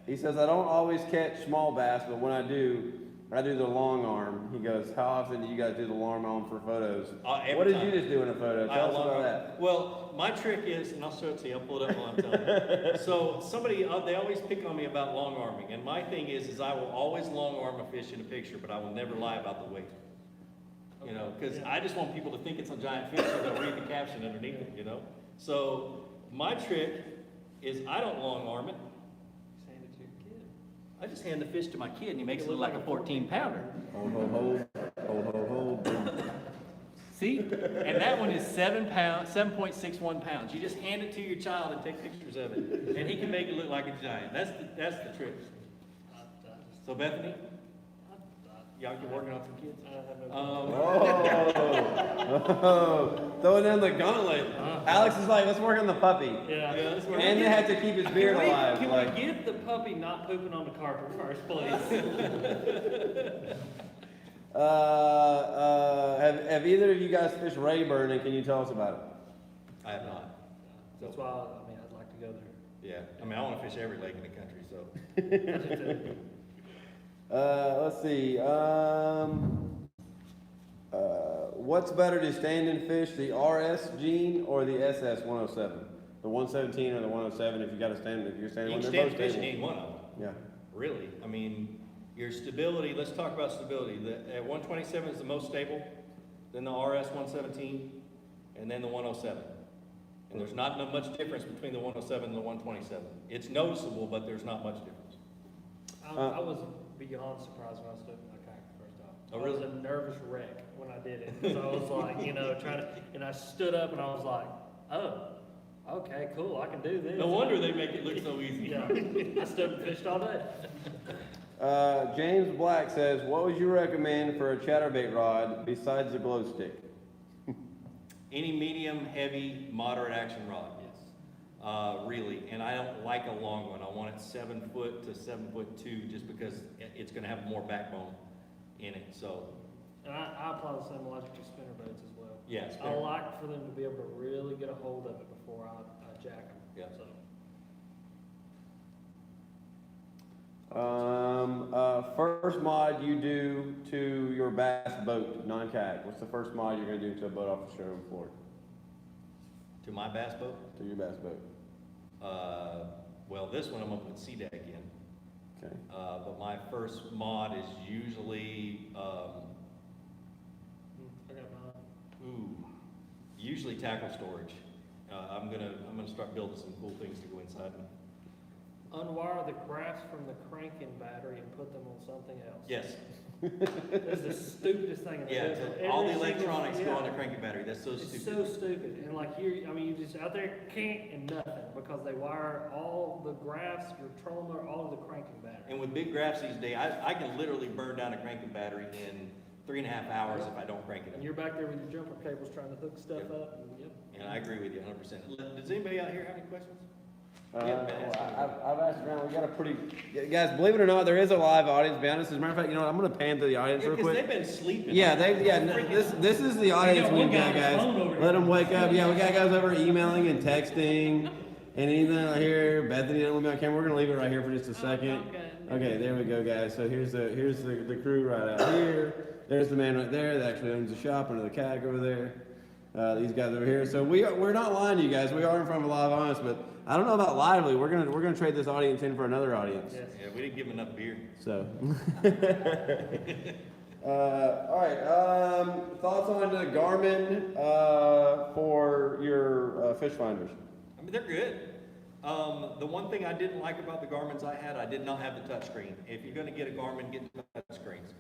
He says I don't always catch small bass, but when I do the long arm. He goes, how often do you guys do the long arm for photos? Every What did time. you just do in a photo? Tell us about that. Well, my trick is, and I'll show it to you, I'll pull it up while I'm telling you. So somebody, they always pick on me about long arming, and my thing is I will always long arm a fish in a picture, but I will never lie about the weight. You know, because I just want people to think it's a giant fish, so they'll read the caption underneath it, you know? So my trick is I don't long arm it. Just hand it to your kid. I just hand the fish to my kid, and he makes it look like a 14-pounder. Hold, hold, hold. Hold, hold, hold. See? And that one is 7.61 pounds. You just hand it to your child and take pictures of it, and he can make it look like a giant. That's the trick. So Bethany, y'all get working on some kids. Throwing down the gauntlet. Alex is like, let's work on the puppy. Yeah. let's work And they have to keep his beard alive. Can Like, we get the puppy not pooping on the carpet first, please? have either of you guys fished Rayburn, and can you tell us about it? I have not. That's why, I mean, I'd like to go there. Yeah, I mean, I want to fish every lake in the country, so. Let's see. What's better to stand and fish, the RS Gene or the SS 107? The 117 or the 107? If you got to stand, if you're standing, You can they're stand both fishing stable. any one of them, Yeah. really. I mean, your stability, let's talk about stability. The 127 is the most stable, then the RS 117, and then the 107. And there's not much difference between the 107 and the 127. It's noticeable, but there's not much difference. I was beyond surprised when I stood in my kayak the first time. Oh, I was really? a nervous wreck when I did it, because I was like, you know, and I stood up and I was like, oh, okay, cool, I can do this. No wonder they make it look so easy. Yeah, I stood and fished all day. James Black says, what would you recommend for a chatterbait rod besides the glow stick? Any medium, heavy, moderate action rod. Yes. Really, and I don't like a long one. I want it 7 foot to 7'2", just because it's going to have more backbone in it. So, And I apply the same logic to spinner boats as well. yes. I like for them to be able to really get a hold of it before I jack them. Yeah. So. First mod you do to your bass boat, non-kayak. What's the first mod you're going to do to a boat off the showroom floor? To my bass boat. To your bass boat. Well, this one I'm gonna put Sea Deck in. Okay. But my first mod is usually, I got mine. usually tackle storage. I'm gonna start building some cool things to go inside. Unwire the graphs from the cranking battery and put them on something else. Yes. That's the stupidest thing in the Yeah. world. All the Every single- electronics go yeah. on the cranking battery. That's so It's stupid. so stupid, and like here, I mean, you just out there can't and nothing, because they wire all the graphs, your trolling, all of the cranking battery. And with big graphs these days, I can literally burn down a cranking battery in 3.5 hours if I don't crank it And up. you're back there with your jumper cables trying to hook stuff Yep. up, and yep. And I agree with you 100%. Does anybody out here have any questions? I've asked around. We got a pretty guys. Believe it or not, there is a live audience. To be honest, as a matter of fact, you know what? I'm going to pan to the audience real Because quick. they've been sleeping. Yeah, this is the audience got we one got, guy on his guys. phone over Let here. them wake up. Yeah, we got guys over emailing and texting. anything out here? Bethany, don't let me on camera. We're gonna leave it right here for just a second. I'm good. Okay, there we go, guys. So here's the crew right out here. There's the man right there that actually owns the shop under the kayak over there. These guys over here. So we're not lying to you guys. We are in front of a live audience, but I don't know about lively. We're gonna trade this audience in for another audience. Yes. Yeah, we didn't give them enough beer. So. All right. Thoughts on the Garmin for your fish finders? I mean, they're good. The one thing I didn't like about the Garmin's I had, I did not have the touchscreen. If you're gonna get a Garmin, get the touchscreens.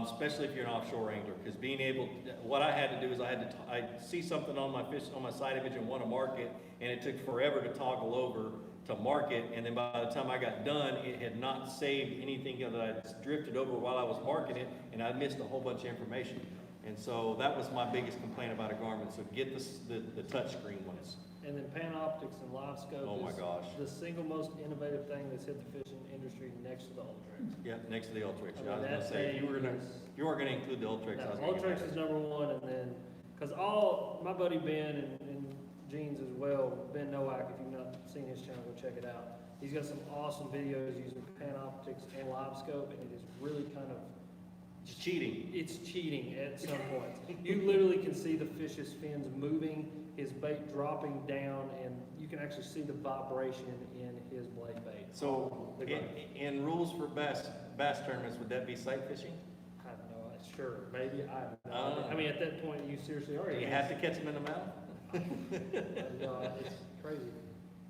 Especially if you're an offshore angler, because being able, what I had to do is I see something on my fish, on my side image and want to mark it, and it took forever to toggle over to mark it, and then by the time I got done, it had not saved anything that I drifted over while I was marking it, and I missed a whole bunch of information. And so that was my biggest complaint about a Garmin, so get the touchscreen ones. And then Panoptics and LiveScope Oh my gosh. is the single most innovative thing that's hit the fishing industry next to the Ultrex. Yeah, next to the Ultrex. I mean, I was gonna that say, if you were thing gonna include the Ultrex, I was gonna Ultrex is number one, and then, cause my buddy Ben and Jeans as well, Ben Nowak, if you've not seen his channel, go check it out. He's got some awesome videos using Panoptics and LiveScope, and it is really kind of, It's cheating. it's cheating at some point. You literally can see the fish's fins moving, his bait dropping down, and you can actually see the vibration in his blade bait. So, in rules for bass tournaments, would that be sight fishing? I don't know, sure, maybe, I have no Oh. idea. I mean, at that point, you seriously are. Do you have to catch them in the mouth? No, it's crazy.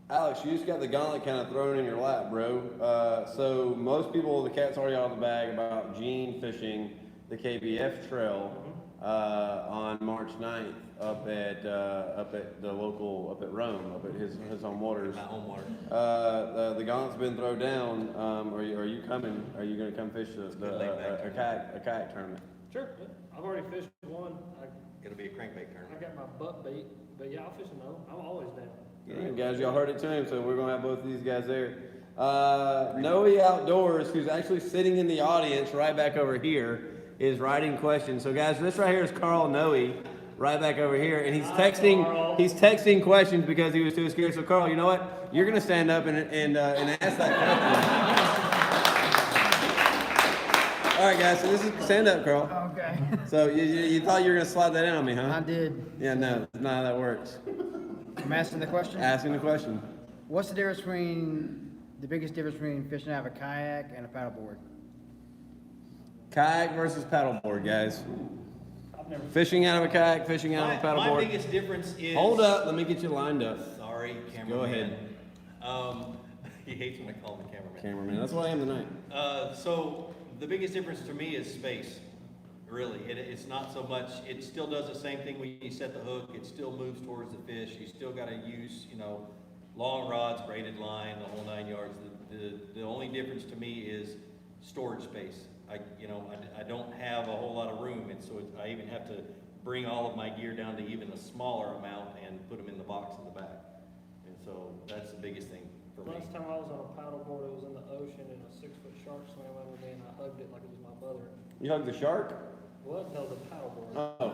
Alex, you just got the gauntlet kind of thrown in your lap, bro. So most people, the cat's already out of the bag about Gene fishing the KBF trail on March 9th up at the local, up at Rome, up at his home waters. My home water. The gauntlet's been thrown down. Are you coming? Are you going to come fish a kayak tournament? Sure, I've already fished one. It'll be a crankbait I tournament. got my butt bait, but yeah, I'll fish another. I'm always down. All right, guys, y'all heard it to him, so we're gonna have both of these guys there. Noe Outdoors, who's actually sitting in the audience right back over here, is writing questions. So, guys, this right here is Carl Noe, right back over here, and he's texting questions because he was too scared. So, Carl, you know what? You're gonna stand up and ask that question. All right, guys. So this is stand up, Carl. Okay. So you thought you were gonna slide that in on me, huh? I did. Yeah, no, that's not how that works. I'm asking the question. Asking the question. What's the biggest difference between fishing out of a kayak and a paddleboard? Kayak versus paddleboard, guys. Fishing out of a kayak, fishing out of a My paddleboard. biggest difference is. Hold up, let me get you lined up. Sorry, cameraman. Go ahead. He hates when I call him the cameraman. Cameraman, that's what I am tonight. So the biggest difference to me is space. Really, it's not so much. It still does the same thing when you set the hook. It still moves towards the fish. You still got to use, long rods, braided line, the whole 9 yards. The only difference to me is storage space. I don't have a whole lot of room, and so I even have to bring all of my gear down to even a smaller amount and put them in the box in the back. And so that's the biggest thing for me. Last time I was on a paddleboard, it was in the ocean, and a 6-foot shark swam over me, and I hugged it like it was my mother. You hugged the shark? What? No, the paddleboard. Oh,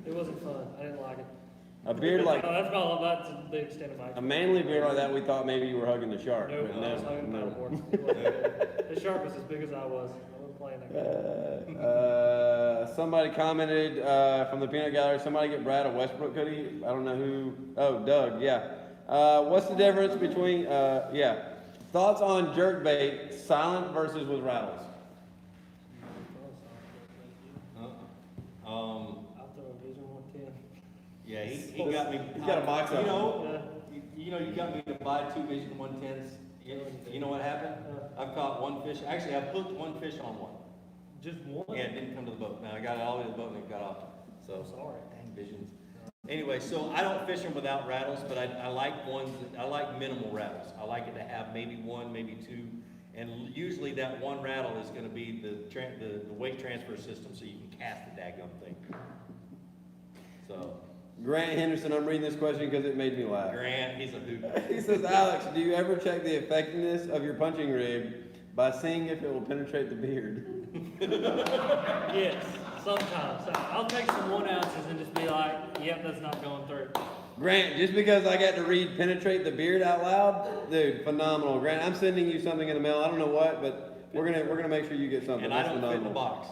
It wasn't fun. I didn't like it. a beard like That's all about the extent of my. a manly beard like that. We thought maybe you were hugging the shark, No, but I was hugging no. paddleboard. It wasn't good. The shark was as big as I was. I wasn't playing that game. Somebody commented from the peanut gallery. Somebody get Brad a Westbrook hoodie. I don't know who. Oh, Doug. Yeah. What's the difference between? Thoughts on jerkbait, silent versus with rattles? I'll throw a Vision 110. Yeah, he got me. He's got a box of them. You got me to buy 2 Vision 110s. You know what happened? I've caught one fish. Actually, I've hooked one fish on one. Just one? Yeah, it didn't come to the boat. Now I got it all the way to the boat and it got off. So Sorry. dang Visions. Anyway, so I don't fish them without rattles, but I like ones. I like minimal rattles. I like it to have maybe one, maybe two, and usually that one rattle is going to be the weight transfer system, so you can cast the daggum thing. So Grant Henderson, I'm reading this question because it made me laugh. Grant, he's a hoot. He says, Alex, do you ever check the effectiveness of your punching rig by seeing if it will penetrate the beard? Yes, sometimes. So I'll take some 1 ounces and just be like, yep, that's not going through. Grant, just because I got to read Penetrate the Beard out loud, dude, phenomenal. Grant, I'm sending you something in the mail. I don't know what, but we're gonna make sure you get something. And I That's don't fit in the phenomenal. box.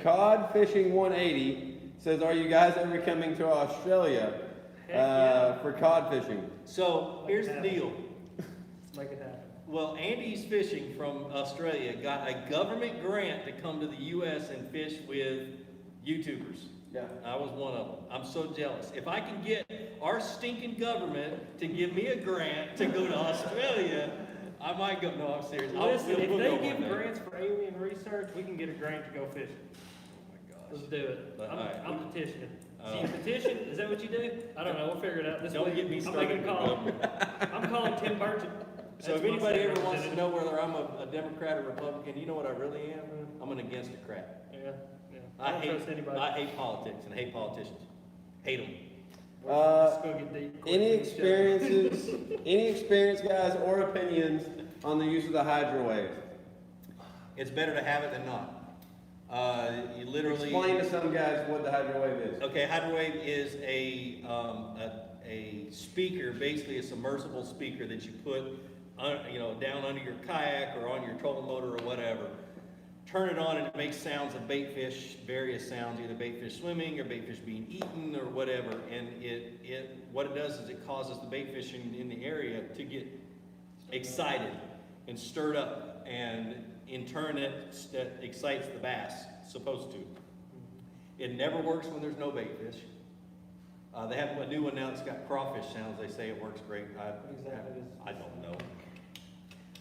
Cod Fishing 180 says, "Are you guys ever coming to Australia for cod fishing?" So here's the deal. Let's make it happen. Well, Andy's Fishing from Australia got a government grant to come to the US and fish with YouTubers. Yeah. I was one of them. I'm so jealous. If I can get our stinking government to give me a grant to go to Australia, I might go. No, I'm serious. Listen, if we'll they go give one day. grants for alien research, we can get a grant to go fishing. Oh my Let's gosh. do it. But, all right. I'm petitioning. So you petition? Is that what you do? I don't know. We'll figure it out this Don't week. get me I'm started making a with call. government. I'm calling Tim Burchett. So if That's my anybody state ever wants to representative. know whether I'm a Democrat or Republican, you know what I really am? I'm an against a crap. Yeah, yeah. I don't trust anybody. I hate politics and hate politicians. Hate them. Let's go get deep. Any experience, guys, or opinions on the use of the hydrowave? It's better to have it than not. You literally. Explain to some guys what the hydrowave is. Okay, hydrowave is a speaker, basically a submersible speaker that you put, down under your kayak or on your trolling motor or whatever. Turn it on and it makes sounds of bait fish, various sounds, either bait fish swimming or bait fish being eaten or whatever. And what it does is it causes the bait fish in the area to get excited and stirred up, and in turn that excites the bass. It's supposed to. It never works when there's no bait fish. They have a new one now that's got crawfish sounds. They say it works great. I don't know.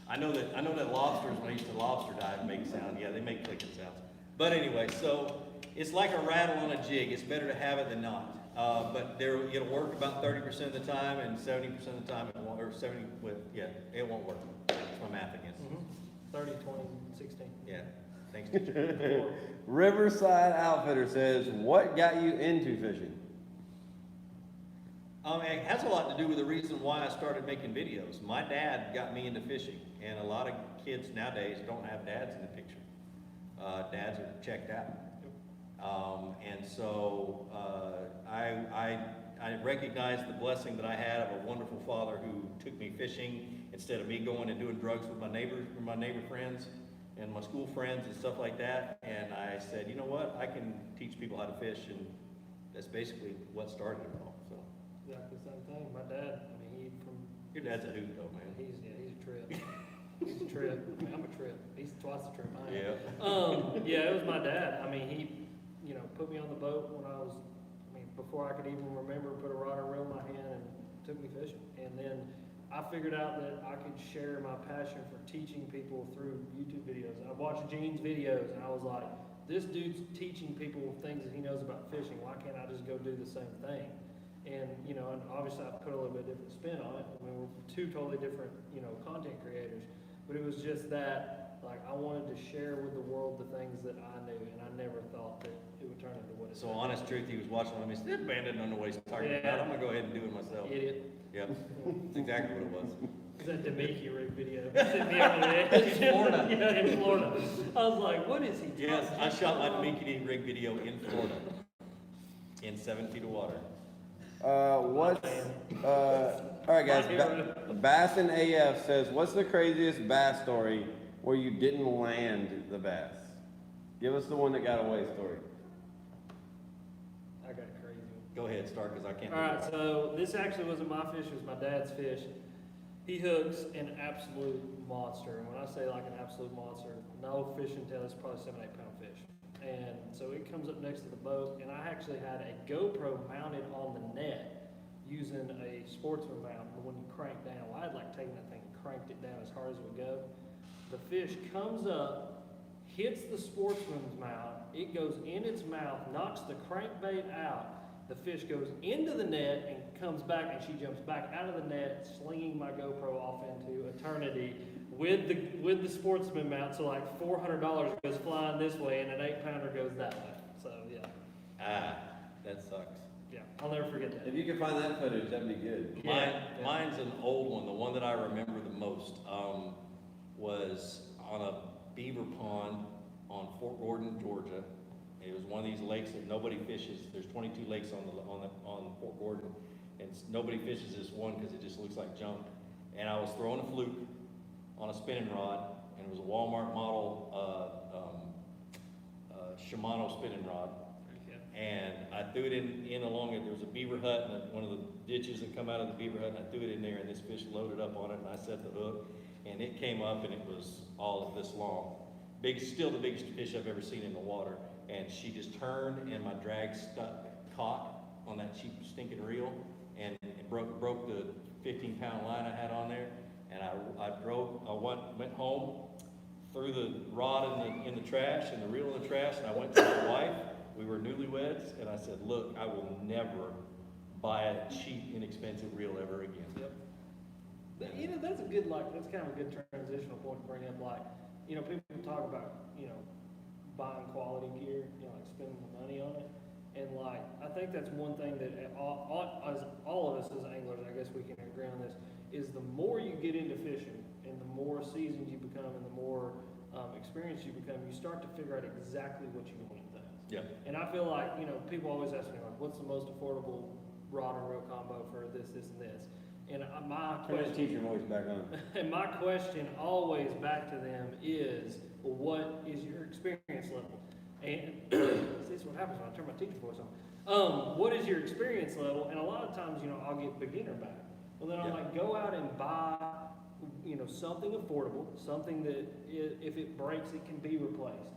I know that lobsters, when I used to lobster dive, make sound. Yeah, they make clicking sounds. But anyway, so it's like a rattle on a jig. It's better to have it than not. But it'll work about 30% of the time, and 70% of the time it won't, or 70 it won't work. That's my math against. 30, 20, 16. Yeah. Thanks, teacher. Riverside Outfitter says, "What got you into fishing?" It has a lot to do with the reason why I started making videos. My dad got me into fishing, and a lot of kids nowadays don't have dads in the picture. Dads are checked out. And so I recognized the blessing that I had of a wonderful father who took me fishing instead of me going and doing drugs with my neighbor friends and my school friends and stuff like that. And I said, you know what, I can teach people how to fish, and that's basically what started it all. So Exactly the same thing. My dad, your dad's a hoot though, man. he's a trip. He's a trip. I'm a trip. He's twice the trip I am. Yeah. Yeah, it was my dad. He, put me on the boat when I was, before I could even remember, put a rod and reel in my hand and took me fishing. And then I figured out that I could share my passion for teaching people through YouTube videos. I watched Gene's videos and I was like, this dude's teaching people things that he knows about fishing. Why can't I just go do the same thing? And, and obviously I put a little bit different spin on it. We're two totally different, content creators. But it was just that, I wanted to share with the world the things that I knew, and I never thought that it would turn into what it So did. honest truth, he was watching him. He said, "That man doesn't know what he's talking Yeah. about. I'm gonna go ahead and do it myself." Idiot. Yep, that's exactly what it was. It's that Demiki rig video. Sitting me over the edge. In Florida. Yeah, in Florida. I was like, what is he talking Yes, I shot my about? Mickey rig video in Florida, in 7 feet of water. All right, guys. Bass and AF says, "What's the craziest bass story where you didn't land the bass?" Give us the one that got away story. I got a crazy one. Go ahead, start, because I can't. All right, so this actually wasn't my fish, it was my dad's fish. He hooks an absolute monster, and when I say like an absolute monster, no fishing tail, it's probably 7, 8 pound fish. And so it comes up next to the boat, and I actually had a GoPro mounted on the net using a sportsman mount. When you crank down, well, I had taken that thing and cranked it down as hard as it would go. The fish comes up, hits the sportsman's mount, it goes in its mouth, knocks the crankbait out. The fish goes into the net and comes back, and she jumps back out of the net, slinging my GoPro off into eternity with the sportsman mount. So $400 goes flying this way, and an 8-pounder goes that way. So yeah, That sucks. yeah, I'll never forget that. If you could find that footage, that'd be good. Mine's an old one. The one that I remember the most was on a beaver pond on Fort Gordon, Georgia, It was one of these lakes that nobody fishes. There's 22 lakes on Fort Gordon, and nobody fishes this one because it just looks like junk. And I was throwing a fluke on a spinning rod, and it was a Walmart model Shimano spinning rod. And I threw it in along it. There was a beaver hut, and one of the ditches that come out of the beaver hut, and I threw it in there, and this fish loaded up on it, and I set the hook, and it came up, and it was all of this long. Still the biggest fish I've ever seen in the water. And she just turned, and my drag caught on that cheap stinking reel, and it broke the 15-pound line I had on there. And I went home, threw the rod in the trash and the reel in the trash, and I went to my wife. We were newlyweds, and I said, look, I will never buy a cheap, inexpensive reel ever again. Yep. You know, that's kind of a good transitional point to bring up. Like, you know, people talk about, you know, buying quality gear, you know, like spending the money on it. And like, I think that's one thing that all of us as anglers, I guess we can agree on this, is the more you get into fishing and the more seasoned you become and the more experienced you become, you start to figure out exactly what you want in things. Yeah. And I feel like, you know, people always ask me, like, what's the most affordable rod and reel combo for this, this, and this? And my Turn that question, teacher voice back on. and my question always back to them is, well, what is your experience level? And see, that's what happens when I turn my teacher voice on. What is your experience level? And a lot of times, you know, I'll get beginner back. Well, then I'm like, go out and buy, you know, something affordable, something that if it breaks, it can be replaced.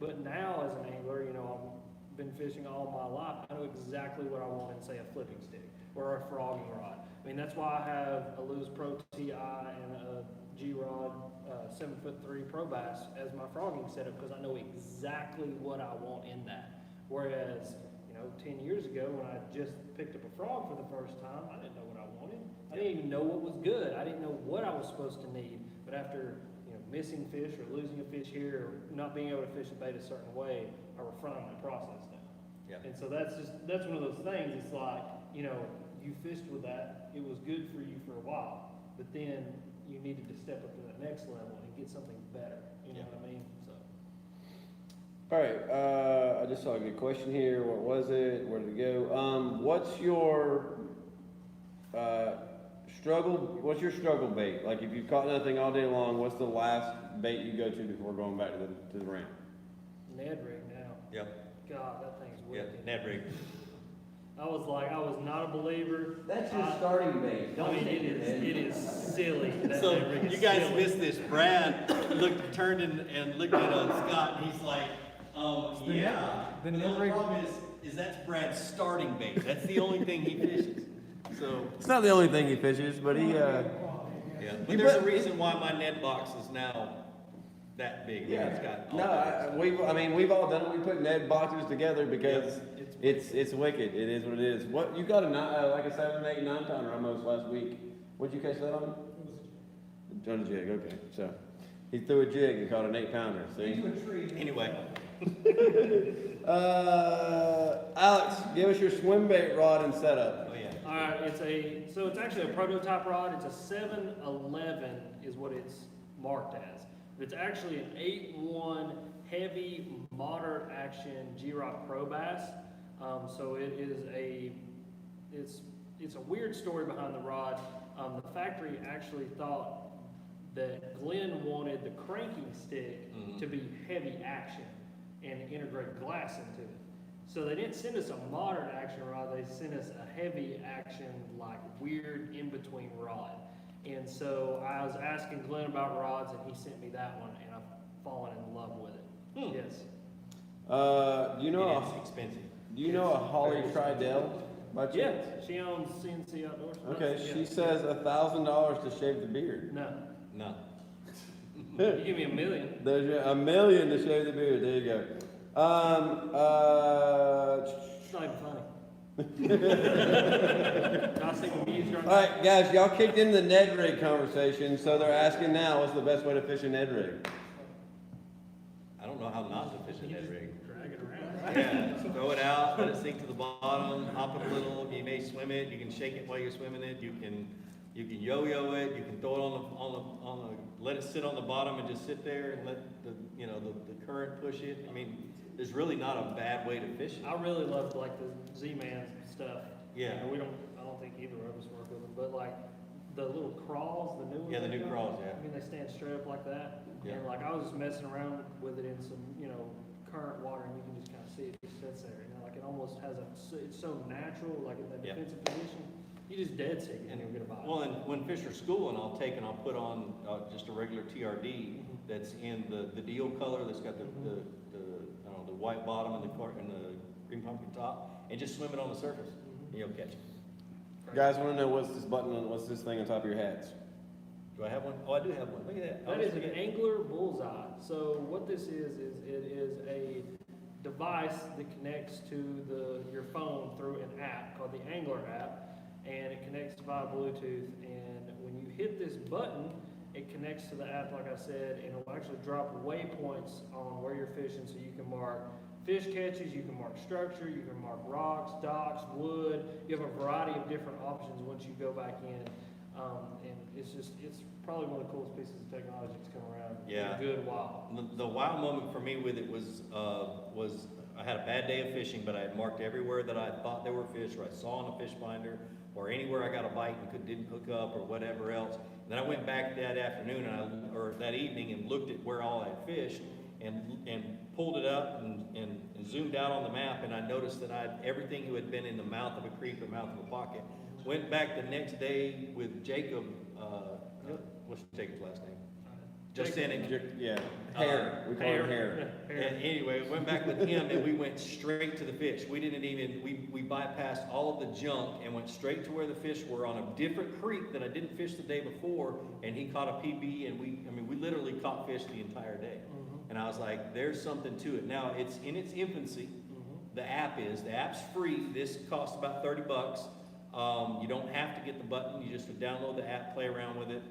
But now as an angler, you know, I've been fishing all my life. I know exactly what I want in, say, a flipping stick or a frogging rod. I mean, that's why I have a Lewis Pro TI and a G-Rod 7'3" Pro Bass as my frogging setup, because I know exactly what I want in that. Whereas, you know, 10 years ago when I just picked up a frog for the first time, I didn't know what I wanted. I didn't even know what was good. I didn't know what I was supposed to need. But after, you know, missing fish or losing a fish here or not being able to fish a bait a certain way, I refine my process now. Yeah. And so that's one of those things. It's like, you know, you fished with that, it was good for you for a while, but then you needed to step up to that next level and get something better. You know what I mean? So. All right, I just saw a good question here. What was it? Where did it go? What's your What's your struggle bait? Like, if you've caught nothing all day long, what's the last bait you go to before going back to the ramp? Ned rig now. Yep. God, that thing's Yeah. wicked. Ned rig. I was not a believer. That's your starting bait. I Don't mean, take it is silly. That So Ned rig is you guys silly. missed this. Brad turned and looked at Scott, and he's like, yeah. the The Ned only rig- problem is that's Brad's starting bait. That's the only thing he fishes. So, It's not the only thing he fishes, but he. yeah. But You there's a bet- reason why my Ned box is now that big. Yeah. It's got all No, that. we've all done it. We put Ned boxes together because it's wicked. It is what it is. What you got like a 7, 8, 9 pounder almost last week. What'd you catch that on? On a jig. Okay, so he threw a jig and caught an 8 pounder. See. Anyway, Alex, give us your swim bait rod and setup. oh yeah. All right, it's actually a prototype rod. It's a 711 is what it's marked as. But it's actually an 8-1 heavy moderate action G-Rock Pro Bass. So it is it's a weird story behind the rod. The factory actually thought that Glenn wanted the cranking stick to be heavy action and integrate glass into it. So they didn't send us a moderate action rod, they sent us a heavy action, like weird in-between rod. And so I was asking Glenn about rods and he sent me that one and I've fallen in love with it. Yes. Do you know It is expensive. Do you know a Holly Tridell by chance? Yeah, she owns CNC Outdoors. Okay, Yeah. she says $1,000 to shave the beard. No. No. You give me $1 million. There's $1 million to shave the beard. There you go. It's not even funny. I see my views right All right, guys, y'all kicked in the Ned rig conversation, so they're asking now, what's the best way to fish a Ned rig? I don't know how not to fish a Ned rig. Drag it around. Yeah, throw it out, let it sink to the bottom, hop it a little, you may swim it, you can shake it while you're swimming it, you can You can yo-yo it, you can throw it let it sit on the bottom and just sit there and let the, you know, the current push it. I mean, there's really not a bad way to fish it. I really love like the Z-Man stuff. Yeah. You know, I don't think either of us work with them, but like the little crawls, the new ones. Yeah, the they new come, crawls, yeah. I mean, they stand straight up like that. Yeah. And like I was just messing around with it in some, you know, current water, and you can just kind of see it just sits there. You know, like it almost has it's so natural, like in that Yeah. defensive position. You just dead stick it and you'll get a bite. Well, and when fish are schooling, I'll put on just a regular TRD that's in the deal color, that's got the I don't know, the white bottom and the green pumpkin top, and just swim it on the surface, and you'll catch it. Guys, want to know what's this thing on top of your hats? Do I have one? Oh, I do have one. Look at that. That is an angler bullseye. So what this is it is a device that connects to your phone through an app called the Angler app, and it connects via Bluetooth. And when you hit this button, it connects to the app, like I said, and it will actually drop waypoints on where you're fishing, so you can mark fish catches, you can mark structure, you can mark rocks, docks, wood. You have a variety of different options once you go back in. And it's probably one of the coolest pieces of technology that's come around Yeah. in a good while. The wow moment for me with it was I had a bad day of fishing, but I had marked everywhere that I thought there were fish, or I saw on a fish finder, or anywhere I got a bite and didn't hook up, or whatever else. And then I went back that afternoon or that evening and looked at where all I had fished, and pulled it up and zoomed out on the map, and I noticed that everything who had been in the mouth of a creek or mouth of a pocket. Went back the next day with Jacob. What's Jacob's last name? Just in it. Yeah, hair. We call it hair. And anyway, went back with him, and we went straight to the fish. We didn't even, we bypassed all of the junk and went straight to where the fish were on a different creek that I didn't fish the day before, and he caught a PB, and we literally caught fish the entire day. And I was like, there's something to it. Now, it's in its infancy. The app's free. This costs about $30. You don't have to get the button. You just would download the app, play around with it,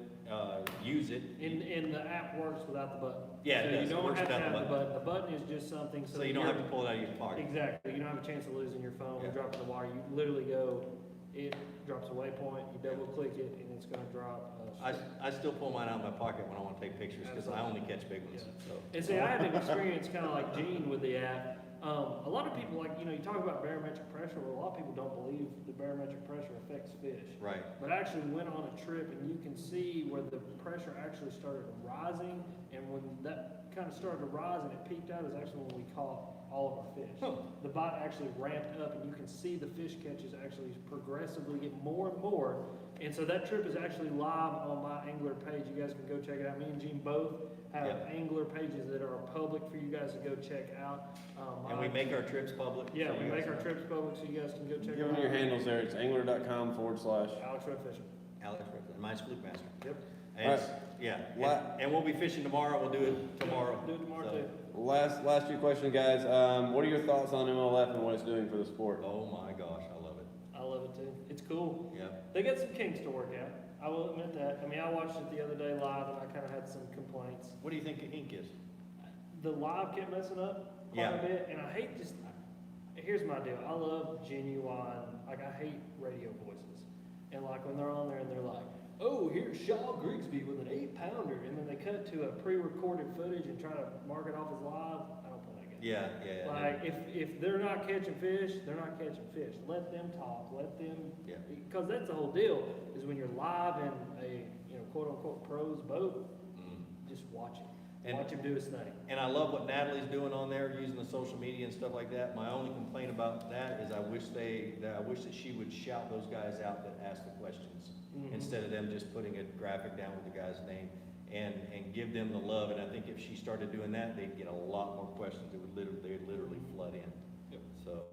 use it. And the app works without the button. Yeah, it so does. you It don't works have to without the have the button. The button is just something So you don't have to pull it out of your pocket. Exactly. You don't have a chance of losing your phone Yeah. and dropping the water. You literally go, it drops a waypoint, you double click it, and it's going to drop. I still pull mine out of my pocket when I want to take pictures, because I only catch big ones. Yeah. So. And see, I had an experience kind of like Gene with the app. A lot of people, like, you talk about barometric pressure, well, a lot of people don't believe the barometric pressure affects fish. Right. But I actually went on a trip, and you can see where the pressure actually started rising, and when that kind of started to rise and it peaked out is actually when we caught all of our fish. The bite actually ramped up, and you can see the fish catches actually progressively get more and more. And so that trip is actually live on my Angler page. You guys can go check it out. Me and Gene both have Angler pages that are public for you guys to go check out. And we make our trips public. Yeah, so we you make guys our know. trips public so you guys can go check Give it them out. your handles there. It's angler.com/. Alex Red Fishing. Alex Ripley, and mine's Flukemastr. Yep. And All right. yeah, and we'll be fishing tomorrow. We'll do it tomorrow. Do it tomorrow So- too. Last few questions, guys. What are your thoughts on MLF and what it's doing for the sport? Oh my gosh, I love it. I love it too. It's cool. Yeah. They got some kinks to work out. I will admit that. I mean, I watched it the other day live, and I kind of had some complaints. What do you think ink is? The live kept messing up quite Yeah. a bit, and I hate just. Here's my deal. I love genuine. Like, I hate radio voices, and like when they're on there and they're like, "Oh, here's Shaw Grigsby with an 8-pounder," and then they cut to a pre-recorded footage and try to mark it off as live. I don't play that game. Yeah. Like, if they're not catching fish, they're not catching fish. Let them talk. Let them. Yeah. Because that's the whole deal. Is when you're live in a quote unquote pros boat, just watch it. And- Watch him do his thing. And I love what Natalie's doing on there, using the social media and stuff like that. My only complaint about that is I wish that she would shout those guys out that ask the questions, instead of them just putting a graphic down with the guy's name, and give them the love. And I think if she started doing that, they'd get a lot more questions. They'd literally flood in. Yep. So,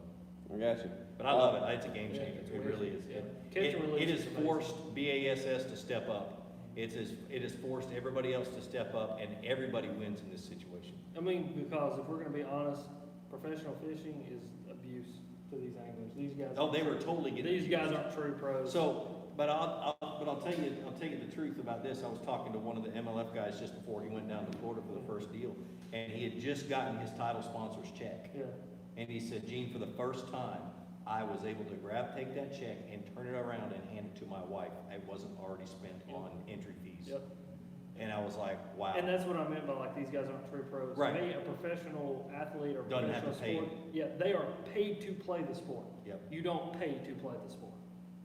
I got you. but I love it. It's a game Yeah, changer. it's It really is. amazing. Yeah. Catch and release It is has amazing. forced BASS to step up. It has forced everybody else to step up, and everybody wins in this situation. I mean, because if we're going to be honest, professional fishing is abuse to these anglers. These guys. Oh, they were totally getting. These guys aren't true pros. So, but I'll tell you the truth about this. I was talking to one of the MLF guys just before he went down to Florida for the first deal, and he had just gotten his title sponsor's check. Yeah. And he said, Gene, for the first time, I was able to take that check and turn it around and hand it to my wife. It wasn't already spent on entry fees. Yep. And I was like, wow. And that's what I meant by like, these guys aren't true pros. Right. To me, a professional athlete or Doesn't have professional to pay. sport, yeah, they are paid to play the sport. Yep. You don't pay to play the sport.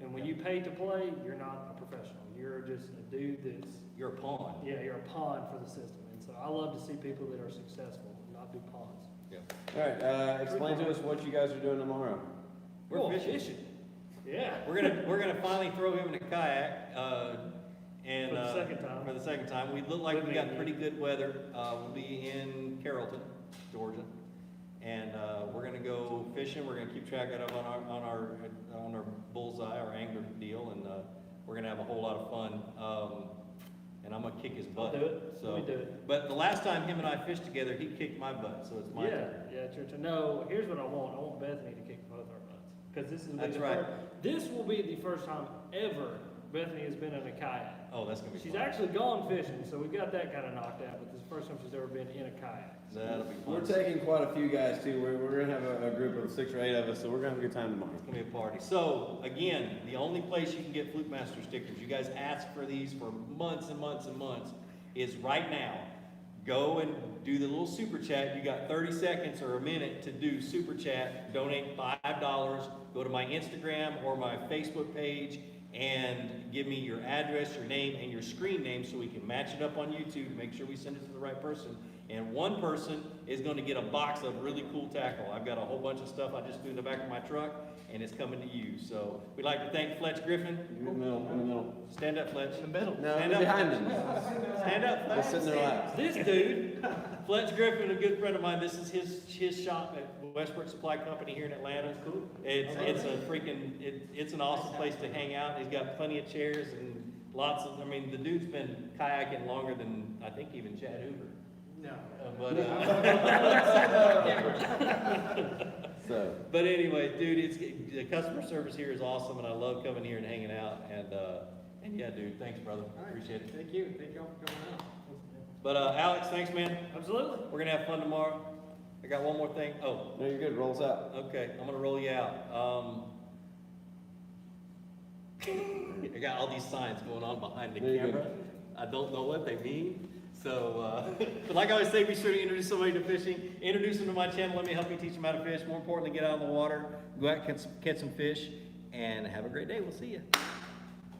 And when Yep. you pay to play, you're not a professional. You're just a dude that's, You're a pawn. yeah, you're a pawn for the system. And so I love to see people that are successful and not do pawns. Yep. All right, explain to us what you guys are doing tomorrow. We're Cool, fishing. Yeah. We're gonna finally throw him in a kayak, and For the second time. For the second time, we look like we got pretty good weather. We'll be in Carrollton, Georgia, and we're gonna go fishing. We're gonna keep track of it on our bullseye, our angler deal, and we're gonna have a whole lot of fun. And I'm gonna kick his butt. I'll do it. So, Let me do it. But the last time him and I fished together, he kicked my butt, so it's my turn. Yeah, it's your turn. No, here's what I want. I want Bethany to kick both our butts. Because That's right. This will be the first time ever Bethany has been in a kayak. Oh, that's gonna be She's fun. actually gone fishing, so we got that kind of knocked out, but this is the first time she's ever been in a kayak. That'll be fun. We're taking quite a few guys too. We're gonna have a group of 6 or 8 of us, so we're gonna have a good time tomorrow. It's gonna be a party. So, again, the only place you can get Flukemastr stickers, you guys asked for these for months and months and months, is right now. Go and do the little super chat. You got 30 seconds or a minute to do super chat. Donate $5. Go to my Instagram or my Facebook page and give me your address, your name, and your screen name so we can match it up on YouTube, make sure we send it to the right person. And one person is going to get a box of really cool tackle. I've got a whole bunch of stuff I just threw in the back of my truck, and it's coming to you. So we'd like to thank Fletch Griffin. In the middle. Stand up, Fletch. In the middle. No, Stand up. behind them. Stand up, Fletch. They'll sit in their laps. This dude, Fletch Griffin, a good friend of mine. This is his shop at Westbrook Supply Company here in Atlanta. Cool. It's a freaking it's an awesome place to hang out. He's got plenty of chairs and lots of. I mean, the dude's been kayaking longer than I think even Chad Hoover. No. But anyway, dude, the customer service here is awesome, and I love coming here and hanging out. And yeah, dude, thanks, brother. Appreciate it. Thank you. Thank y'all for coming out. But Alex, thanks, man. Absolutely. We're gonna have fun tomorrow. I got one more thing. Oh, No, you're good. Roll us out. okay. I'm gonna roll you out. I got all these signs going on behind the There you go. camera. I don't know what they mean. So, but like I always say, be sure to introduce somebody to fishing. Introduce them to my channel. Let me help you teach them how to fish. More importantly, get out on the water, go out and catch some fish, and have a great day. We'll see you.